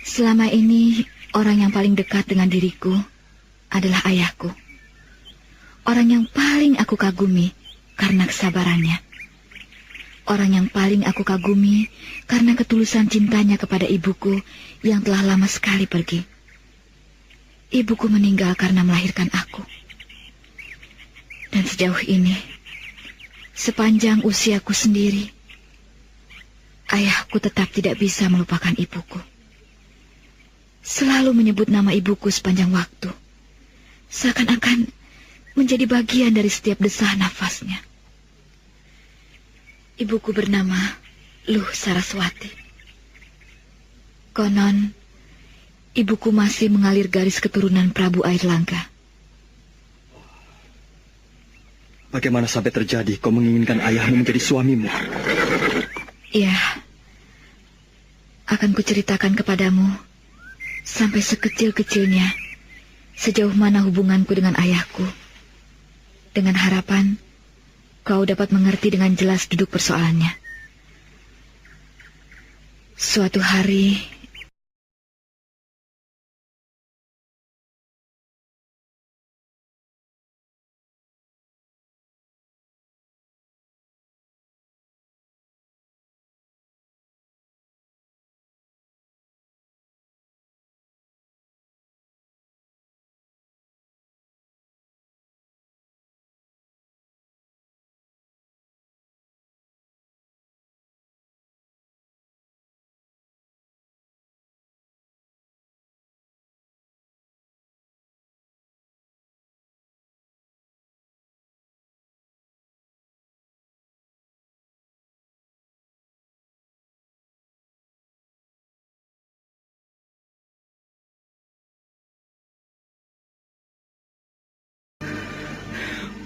selama ini orang yang paling dekat dengan diriku adalah ayahku. Orang yang paling aku kagumi karena kesabarannya. Orang yang paling aku kagumi karena ketulusan cintanya kepada ibuku yang telah lama sekali pergi. Ibuku meninggal karena melahirkan aku. Dan sejauh ini, sepanjang usiaku sendiri, ayahku tetap tidak bisa melupakan ibuku. Selalu menyebut nama ibuku sepanjang waktu, seakan-akan menjadi bagian dari setiap desah nafasnya. Ibuku bernama Luh Saraswati. Konon, ibuku masih mengalir garis keturunan Prabu Airlangga. Bagaimana sampai terjadi kau menginginkan ayahmu menjadi suamimu? Iya, akan kuceritakan kepadamu sampai sekecil-kecilnya sejauh mana hubunganku dengan ayahku. Dengan harapan kau dapat mengerti dengan jelas duduk persoalannya. Suatu hari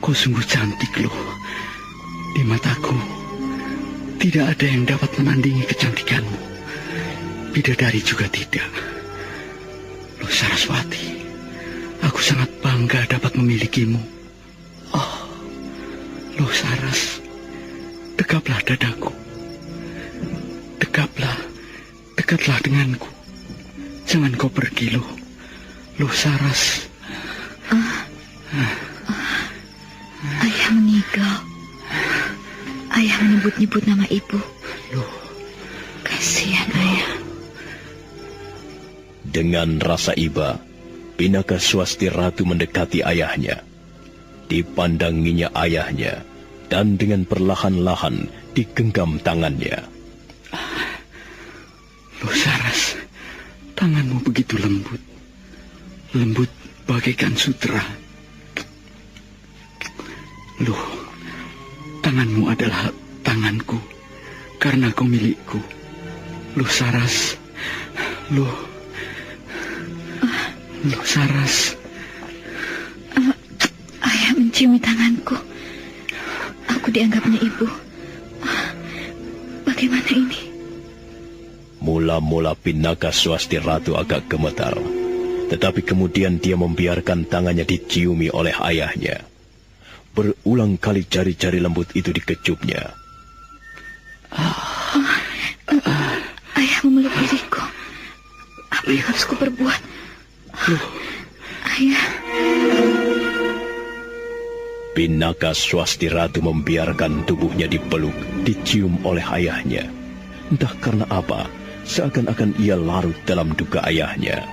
Kau sungguh cantik loh. Di mataku, tidak ada yang dapat menandingi kecantikanmu. Bidadari juga tidak. Loh Saraswati, aku sangat bangga dapat memilikimu. Oh, loh Saras, dekaplah dadaku. Dekatlah denganku. Jangan kau pergi loh. Loh Saras. Ayah meninggal. Ayah menyebut-nyebut nama ibu. Loh, kasihan ayah. Dengan rasa iba, Pinaka Swasti Ratu mendekati ayahnya. Dipandanginya ayahnya, dan dengan perlahan-lahan digenggam tangannya. Loh Saras, tanganmu begitu lembut. Lembut bagaikan sutra. Loh, tanganmu adalah tanganku, karena kau milikku. Loh Saras, loh Saras. Ayah menciumi tanganku. Aku dianggapnya ibu. Bagaimana ini? Mula-mula Pinaka Swasti Ratu agak gemetar, tetapi kemudian dia membiarkan tangannya diciumi oleh ayahnya. Berulang kali jari-jari lembut itu dikecupnya. Ayah memeluk diriku. Apa yang harus kuperbuat? Ayah. Pinaka Swasti Ratu membiarkan tubuhnya dipeluk, dicium oleh ayahnya. Entah karena apa, seakan-akan ia larut dalam duka ayahnya.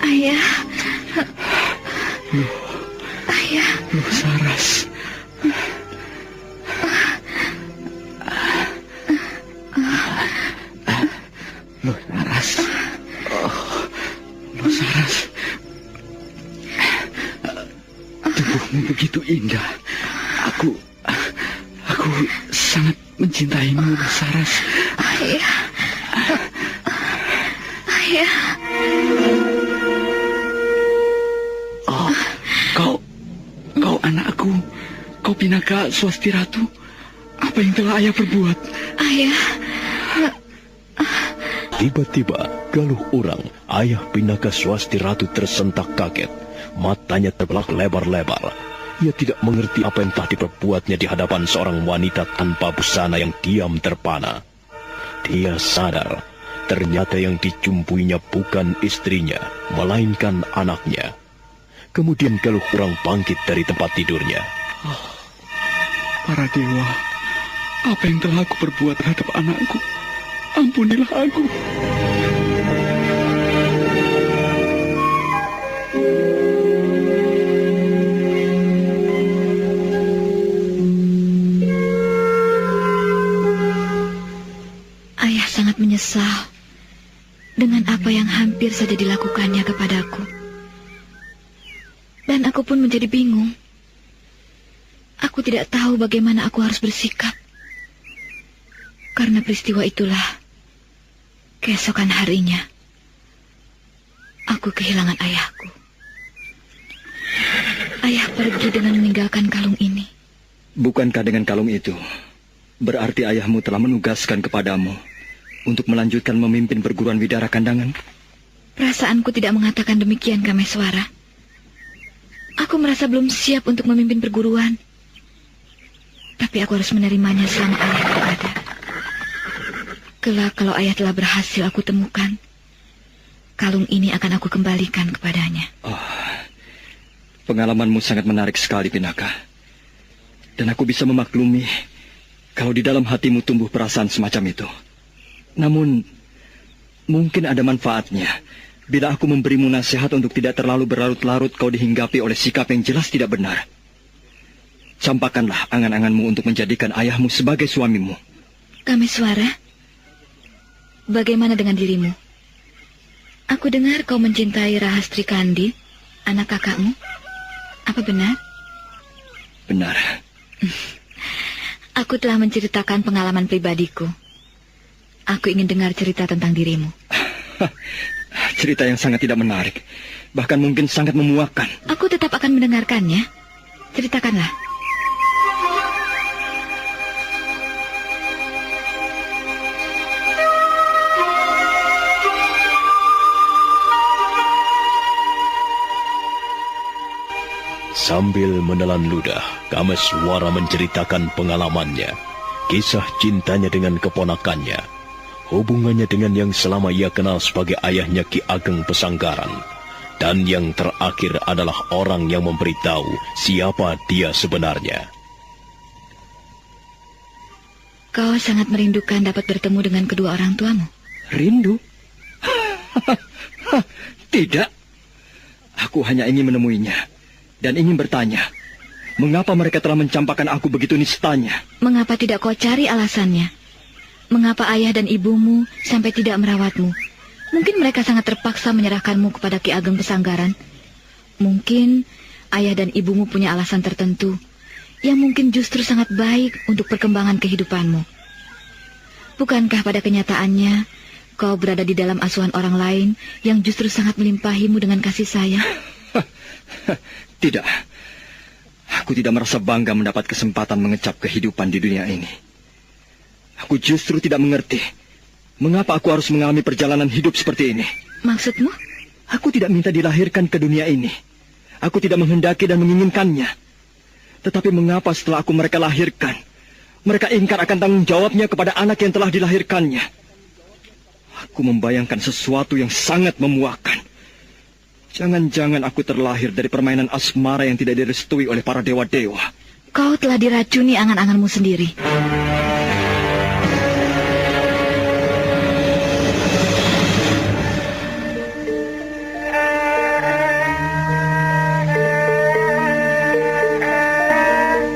Ayah. Ayah. Loh Saras. Loh Saras. Loh Saras. Tubuhmu begitu indah. Aku sangat mencintaimu, Loh Saras. Ayah. Ayah. Oh, kau anakku. Kau Pinaka Swasti Ratu. Apa yang telah ayah perbuat? Ayah. Tiba-tiba, Galuh Urang, ayah Pinaka Swasti Ratu tersentak kaget. Matanya terbelah lebar-lebar. Ia tidak mengerti apa yang telah diperbuatnya di hadapan seorang wanita tanpa busana yang diam terpana. Dia sadar, ternyata yang dicumpuinya bukan istrinya, melainkan anaknya. Kemudian Galuh Urang bangkit dari tempat tidurnya. Oh, para dewa, apa yang telah aku perbuat terhadap anakku? Ampunilah aku. Ayah sangat menyesal dengan apa yang hampir saja dilakukannya kepadaku. Dan aku pun menjadi bingung. Aku tidak tahu bagaimana aku harus bersikap. Karena peristiwa itulah, keesokan harinya, aku kehilangan ayahku. Ayah pergi dengan meninggalkan kalung ini. Bukankah dengan kalung itu, berarti ayahmu telah menugaskan kepadamu untuk melanjutkan memimpin perguruan Widara Kandangan? Perasaanku tidak mengatakan demikian, Kameswara. Aku merasa belum siap untuk memimpin perguruan. Tapi aku harus menerimanya selama ayah berada. Kelak kalau ayah telah berhasil aku temukan, kalung ini akan aku kembalikan kepadanya. Oh, pengalamanmu sangat menarik sekali, Pinaka. Dan aku bisa memaklumi kalau di dalam hatimu tumbuh perasaan semacam itu. Namun, mungkin ada manfaatnya bila aku memberimu nasihat untuk tidak terlalu berlarut-larut kau dihinggapi oleh sikap yang jelas tidak benar. Campakkanlah angan-anganmu untuk menjadikan ayahmu sebagai suamimu. Kameswara, bagaimana dengan dirimu? Aku dengar kau mencintai Rahastri Kandi, anak kakakmu. Apa benar? Benar. Aku telah menceritakan pengalaman pribadiku. Aku ingin dengar cerita tentang dirimu. Cerita yang sangat tidak menarik, bahkan mungkin sangat memuakkan. Aku tetap tetap akan mendengarkannya. Ceritakanlah. Sambil menelan ludah, Kameswara menceritakan pengalamannya, kisah cintanya dengan keponakannya, hubungannya dengan yang selama ia kenal sebagai ayahnya Ki Ageng Pesanggaran, dan yang terakhir adalah orang yang memberitahu siapa dia sebenarnya. Kau sangat merindukan dapat bertemu dengan kedua orang tuamu. Rindu? Tidak. Aku hanya ingin menemuinya. Dan ingin bertanya, mengapa mereka telah mencampakkan aku begitu nistanya? Mengapa tidak kau cari alasannya? Mengapa ayah dan ibumu sampai tidak merawatmu? Mungkin mereka sangat terpaksa menyerahkanmu kepada Ki Ageng Pesanggaran. Mungkin ayah dan ibumu punya alasan tertentu yang mungkin justru sangat baik untuk perkembangan kehidupanmu. Bukankah pada kenyataannya kau berada di dalam asuhan orang lain yang justru sangat melimpahimu dengan kasih sayang? Tidak. Aku tidak merasa bangga mendapat kesempatan mengecap kehidupan di dunia ini. Aku justru tidak mengerti mengapa aku harus mengalami perjalanan hidup seperti ini. Maksudmu? Aku tidak minta dilahirkan ke dunia ini. Aku tidak menghendaki dan menginginkannya. Tetapi mengapa setelah mereka lahirkan, mereka ingkar akan tanggung jawabnya kepada anak yang telah dilahirkannya? Aku membayangkan sesuatu yang sangat memuakkan. Jangan-jangan aku terlahir dari permainan asmara yang tidak direstui oleh para dewa-dewa. Kau telah diracuni angan-anganmu sendiri.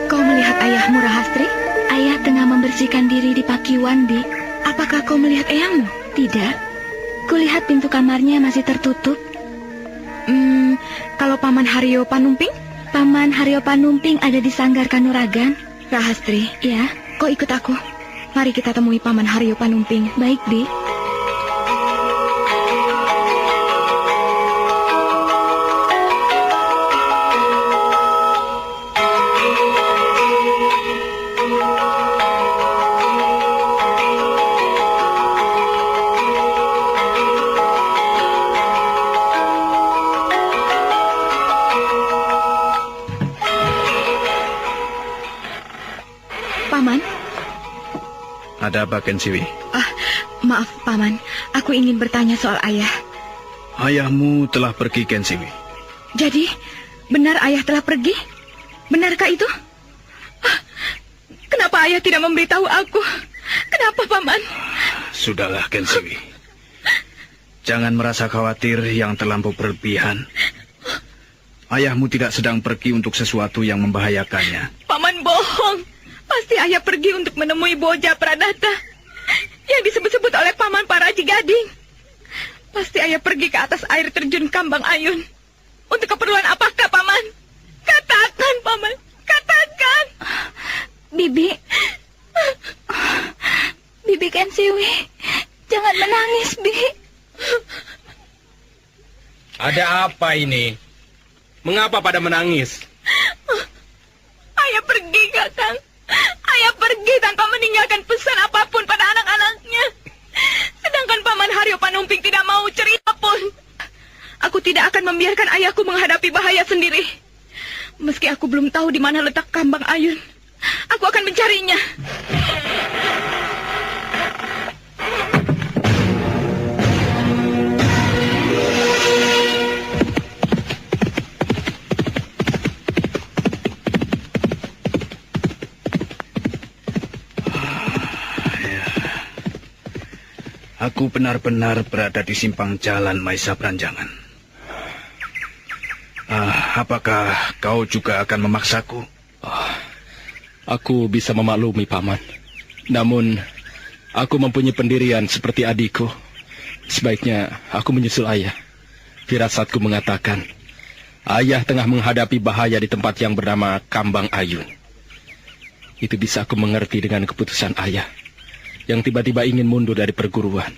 Kau melihat ayahmu, Rahastri? Ayah tengah membersihkan diri di Pakiwan, Bi. Apakah kau melihat eyangmu? Tidak. Kulihat pintu kamarnya masih tertutup. Kalau Paman Haryo Panumping? Paman Haryo Panumping ada di Sanggar Kanuragan. Rahastri, ya, kau ikut aku. Mari kita temui Paman Haryo Panumping. Baik, Bi. Ada apa, Kensiwi? Maaf, Paman. Aku ingin bertanya soal ayah. Ayahmu telah pergi, Kensiwi. Jadi, benar ayah telah pergi? Benarkah itu? Kenapa ayah tidak memberitahu aku? Kenapa, Paman? Sudahlah, Kensiwi. Jangan merasa khawatir yang terlampau berlebihan. Ayahmu tidak sedang pergi untuk sesuatu yang membahayakannya. Paman bohong. Pasti ayah pergi untuk menemui Boja Pradata yang disebut-sebut oleh Paman Paraji Gading. Pasti ayah pergi ke atas air terjun Kambang Ayun. Untuk keperluan apakah, Paman? Katakan, Paman. Katakan. Bibi. Bibi Kensiwi. Jangan menangis, Bi. Ada apa ini? Mengapa pada menangis? Ayah pergi, Kakang. Ayah pergi tanpa meninggalkan pesan apapun pada anak-anaknya. Sedangkan Paman Haryo Panumping tidak mau cerita pun. Aku tidak akan membiarkan ayahku menghadapi bahaya sendiri. Meski aku belum tahu di mana letak Kambang Ayun, aku akan mencarinya. Aku benar-benar berada di simpang jalan Maisa Branjangan. Apakah kau juga akan memaksaku? Aku bisa memaklumi, Paman. Namun, aku mempunyai pendirian seperti adikku. Sebaiknya aku menyusul ayah. Firasatku mengatakan, ayah tengah menghadapi bahaya di tempat yang bernama Kambang Ayun. Itu bisa aku mengerti dengan keputusan ayah yang tiba-tiba ingin mundur dari perguruan.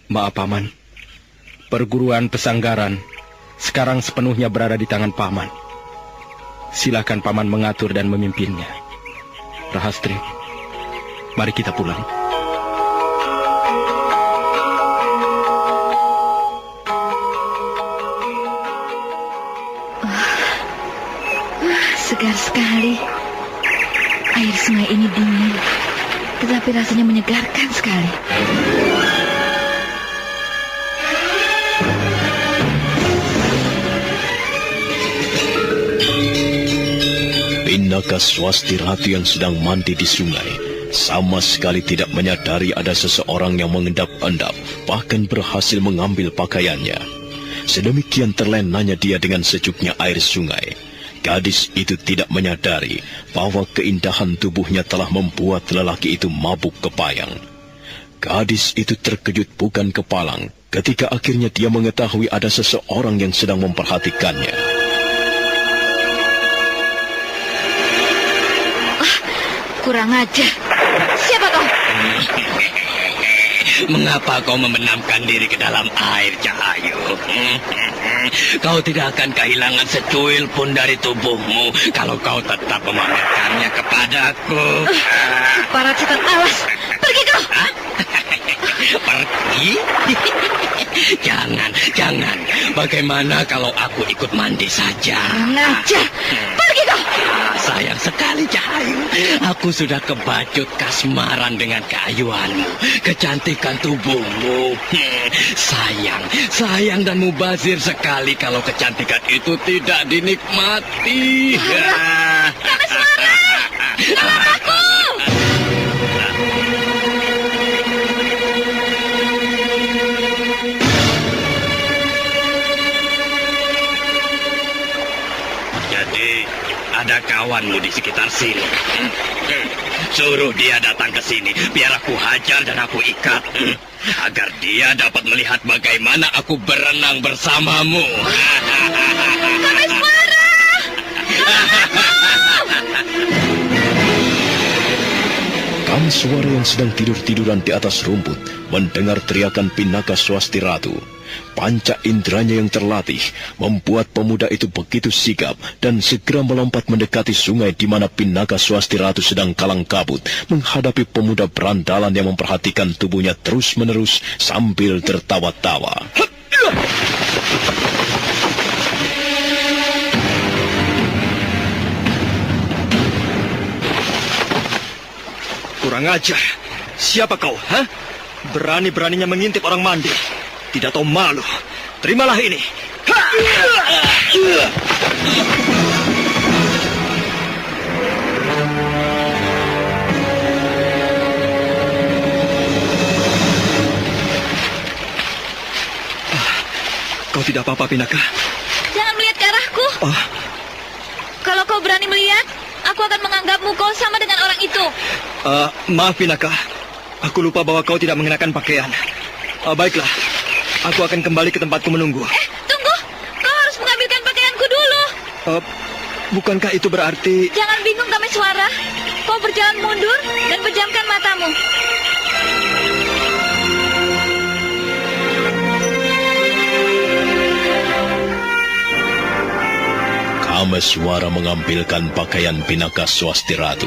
Maaf, Paman. Perguruan Pesanggaran sekarang sepenuhnya berada di tangan Paman. Silakan Paman mengatur dan memimpinnya. Rahastri, mari kita pulang. Segar sekali. Air sungai ini dingin, tetapi rasanya menyegarkan sekali. Pinaka Swasti Ratu yang sedang mandi di sungai sama sekali tidak menyadari ada seseorang yang mengendap-endap, bahkan berhasil mengambil pakaiannya. Sedemikian terlenanya dia dengan sejuknya air sungai. Gadis itu tidak menyadari bahwa keindahan tubuhnya telah membuat lelaki itu mabuk kepayang. Gadis itu terkejut bukan kepalang ketika akhirnya dia mengetahui ada seseorang yang sedang memperhatikannya. Kurang ajar. Siapa kau? Mengapa kau membenamkan diri ke dalam air, Cahayu? Kau tidak akan kehilangan secuil pun dari tubuhmu kalau kau tetap memamerkannya kepadaku. Para setan alas, pergi kau! Pergi? Jangan. Bagaimana kalau aku ikut mandi saja? Ngajar, pergi kau! Sayang sekali, Cahayu. Aku sudah kebacut kasmaran dengan keayuanmu, kecantikan tubuhmu. Sayang dan mubazir sekali kalau kecantikan itu tidak dinikmati. Kami suara! Tolong aku! Ada kawanmu di sekitar sini. Suruh dia datang ke sini, biar aku hajar dan aku ikat. Agar dia dapat melihat bagaimana aku berenang bersamamu. Kami suara! Kameswara yang sedang tidur-tiduran di atas rumput mendengar teriakan Pinaka Swasti Ratu. Panca inderanya yang terlatih membuat pemuda itu begitu sigap dan segera melompat mendekati sungai di mana Pinaka Swasti Ratu sedang kalang kabut menghadapi pemuda berandalan yang memperhatikan tubuhnya terus-menerus sambil tertawa-tawa. Kurang ajar. Siapa kau, ha? Berani-beraninya mengintip orang mandi. Tidak tahu malu. Terimalah ini. Kau tidak apa-apa, Pinaka? Jangan melihat ke arahku. Kalau kau berani melihat, aku akan menganggapmu kau sama dengan orang itu. Maaf, Pinaka. Aku lupa bahwa kau tidak mengenakan pakaian. Baiklah. Aku akan kembali ke tempatku menunggu. Tunggu. Kau harus mengambilkan pakaianku dulu. Bukankah itu berarti... Jangan bingung, Kameswara. Kau berjalan mundur dan pejamkan matamu. Kameswara mengambilkan pakaian Pinaka Swasti Ratu,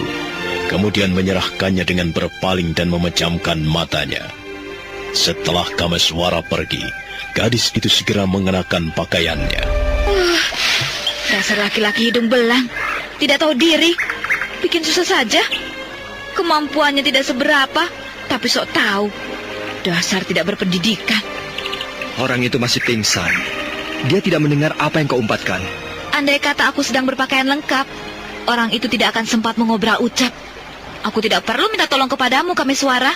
kemudian menyerahkannya dengan berpaling dan memejamkan matanya. Setelah Kameswara pergi, gadis itu segera mengenakan pakaiannya. Dasar laki-laki hidung belang, tidak tahu diri, bikin susah saja. Kemampuannya tidak seberapa, tapi sok tahu. Dasar tidak berpendidikan. Orang itu masih pingsan. Dia tidak mendengar apa yang kau umpatkan. Andai kata aku sedang berpakaian lengkap, orang itu tidak akan sempat mengobrol ucap. Aku tidak perlu minta tolong kepadamu, Kameswara.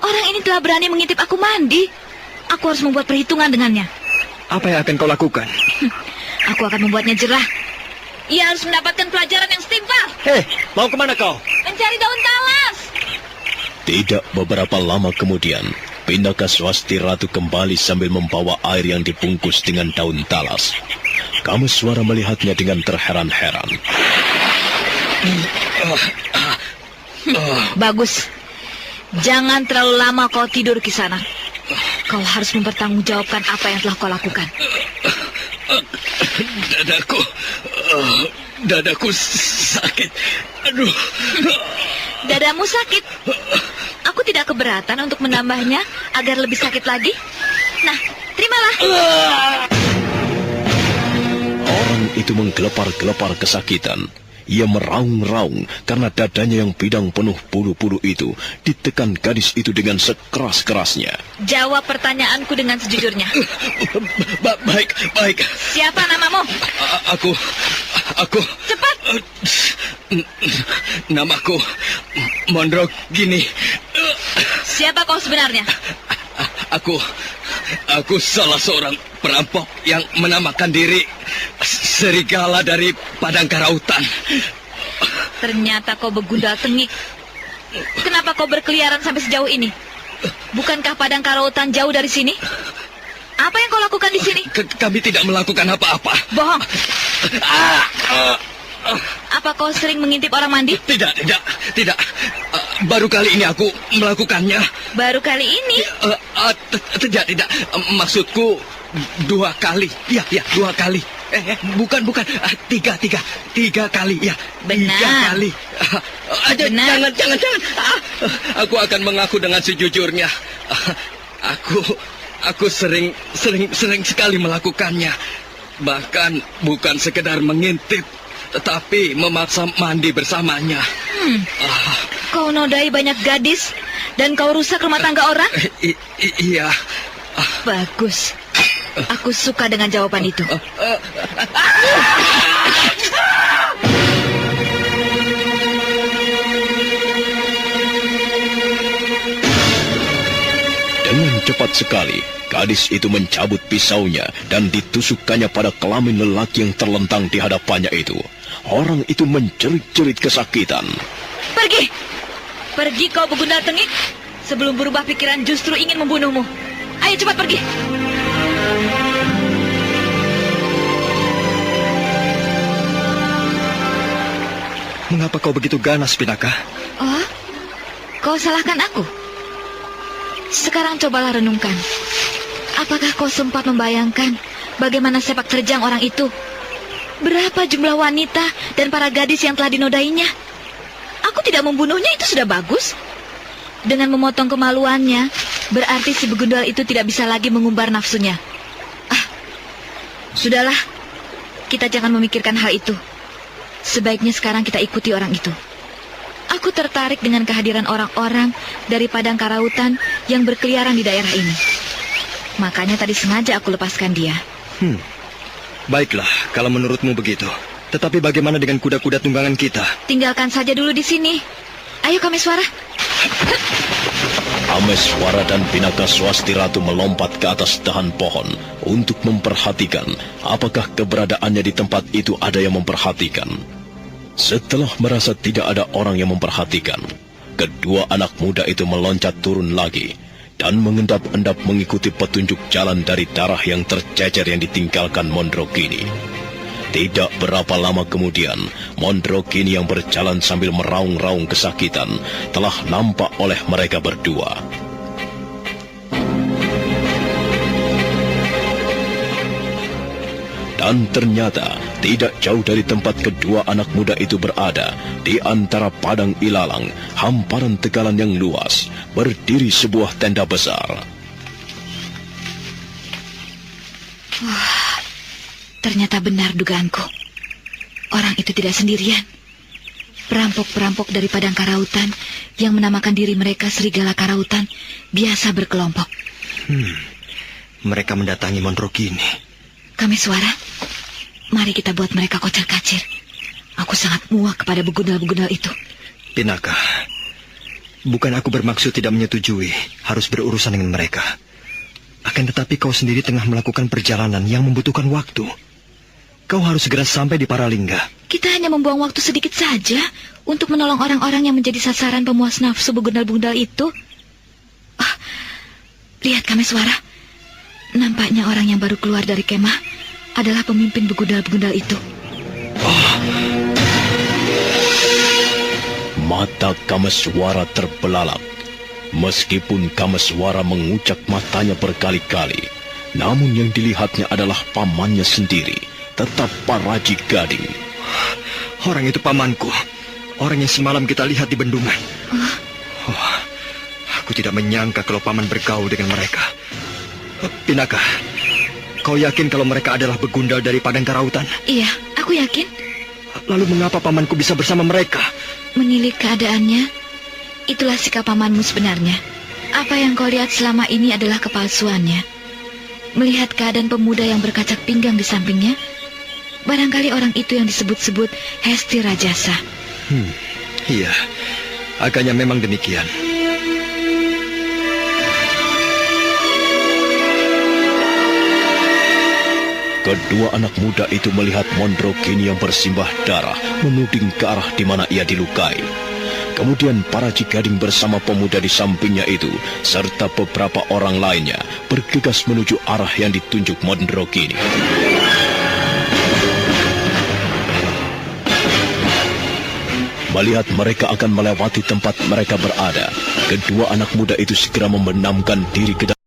Orang ini telah berani mengintip aku mandi. Aku harus membuat perhitungan dengannya. Apa yang akan kau lakukan? Aku akan membuatnya jerah. Ia harus mendapatkan pelajaran yang setimpal. Mau kemana kau? Mencari daun talas. Tidak beberapa lama kemudian, Pinaka Swasti Ratu kembali sambil membawa air yang dibungkus dengan daun talas. Kameswara melihatnya dengan terheran-heran. Bagus. Jangan terlalu lama kau tidur, Kisana. Kau harus mempertanggungjawabkan apa yang telah kau lakukan. Dadaku sakit. Aduh. Dadamu sakit? Aku tidak keberatan untuk menambahnya agar lebih sakit lagi. Nah, terimalah. Orang itu menggelepar-gelepar kesakitan. Ia meraung-raung karena dadanya yang bidang penuh bulu-bulu itu ditekan gadis itu dengan sekeras-kerasnya. Jawab pertanyaanku dengan sejujurnya. Baik. Siapa namamu? Aku... Cepat. Namaku Mondrogini. Siapa kau sebenarnya? Aku salah seorang perampok yang menamakan diri serigala dari padang karautan. Ternyata kau begundal tengik. Kenapa kau berkeliaran sampai sejauh ini? Bukankah padang karautan jauh dari sini? Apa yang kau lakukan di sini? Kami tidak melakukan apa-apa. Bohong. Apa kau sering mengintip orang mandi? Tidak. Baru kali ini aku melakukannya. Baru kali ini? Tidak. Maksudku 2 kali. Ya, 2 kali. Bukan. 3 kali. Ya, benar. 3 kali. Benar. Jangan. Aku akan mengaku dengan sejujurnya. Aku sering sekali melakukannya. Bahkan bukan sekedar mengintip, tetapi memaksa mandi bersamanya. Kau nodai banyak gadis dan kau rusak rumah tangga orang? Iya. Bagus. Aku suka dengan jawaban itu. Dengan cepat sekali, gadis itu mencabut pisaunya dan ditusukkannya pada kelamin lelaki yang terlentang di hadapannya itu. Orang itu menjerit-jerit kesakitan. Pergi kau begundal tengik. Sebelum berubah pikiran justru ingin membunuhmu. Ayo cepat pergi. Mengapa kau begitu ganas, Pinaka? Oh, kau salahkan aku. Sekarang cobalah renungkan. Apakah kau sempat membayangkan bagaimana sepak terjang orang itu? Berapa jumlah wanita dan para gadis yang telah dinodainya? Aku tidak membunuhnya, itu sudah bagus. Dengan memotong kemaluannya, berarti si begundal itu tidak bisa lagi mengumbar nafsunya. Sudahlah, kita jangan memikirkan hal itu. Sebaiknya sekarang kita ikuti orang itu. Aku tertarik dengan kehadiran orang-orang dari padang karautan yang berkeliaran di daerah ini. Makanya tadi sengaja aku lepaskan dia. Baiklah, kalau menurutmu begitu. Tetapi bagaimana dengan kuda-kuda tunggangan kita? Tinggalkan saja dulu di sini. Ayo Kameswara. Kameswara dan Pinaka Swasti Ratu melompat ke atas dahan pohon untuk memperhatikan apakah keberadaannya di tempat itu ada yang memperhatikan. Setelah merasa tidak ada orang yang memperhatikan, kedua anak muda itu meloncat turun lagi dan mengendap-endap mengikuti petunjuk jalan dari darah yang tercecer yang ditinggalkan Mondrogini. Tidak berapa lama kemudian, Mondrogini yang berjalan sambil meraung-raung kesakitan telah nampak oleh mereka berdua. Dan ternyata tidak jauh dari tempat kedua anak muda itu berada, di antara padang ilalang, hamparan tegalan yang luas, berdiri sebuah tenda besar. Ternyata benar dugaanku. Orang itu tidak sendirian. Perampok-perampok dari padang karautan yang menamakan diri mereka serigala karautan biasa berkelompok. Mereka mendatangi Mondrogini. Kameswara, mari kita buat mereka kocar-kacir. Aku sangat muak kepada begundal-begundal itu. Pinaka, bukan aku bermaksud tidak menyetujui harus berurusan dengan mereka. Akan tetapi kau sendiri tengah melakukan perjalanan yang membutuhkan waktu. Kau harus segera sampai di Paralingga. Kita hanya membuang waktu sedikit saja untuk menolong orang-orang yang menjadi sasaran pemuas nafsu begundal-begundal itu. Lihat Kameswara, nampaknya orang yang baru keluar dari kemah adalah pemimpin begundal-begundal itu. Mata Kameswara terbelalak. Meskipun Kameswara mengucak matanya berkali-kali, Namun yang dilihatnya adalah pamannya sendiri, tetap Paraji Gading. Orang itu pamanku. Orang yang semalam kita lihat di bendungan. Oh, aku tidak menyangka kalau paman bergaul dengan mereka. Pinaka, kau yakin kalau mereka adalah begundal dari Padang Karautan? Iya, aku yakin. Lalu mengapa pamanku bisa bersama mereka? Menilik keadaannya, itulah sikap pamanmu sebenarnya. Apa yang kau lihat selama ini adalah kepalsuannya. Melihat keadaan pemuda yang berkacak pinggang di sampingnya, barangkali orang itu yang disebut-sebut Hesti Rajasa. Iya, agaknya memang demikian. Kedua anak muda itu melihat Mondrogini yang bersimbah darah menuding ke arah di mana ia dilukai. Kemudian Paraji Gading bersama pemuda di sampingnya itu serta beberapa orang lainnya bergegas menuju arah yang ditunjuk Mondrogini. Melihat mereka akan melewati tempat mereka berada, kedua anak muda itu segera membenamkan diri ke dalam.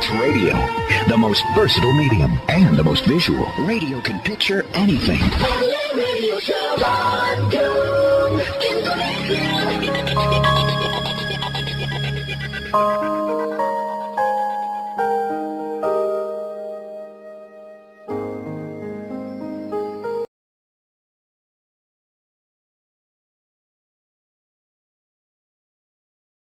Radio, the most versatile medium and the most visual. Radio can picture anything. Radio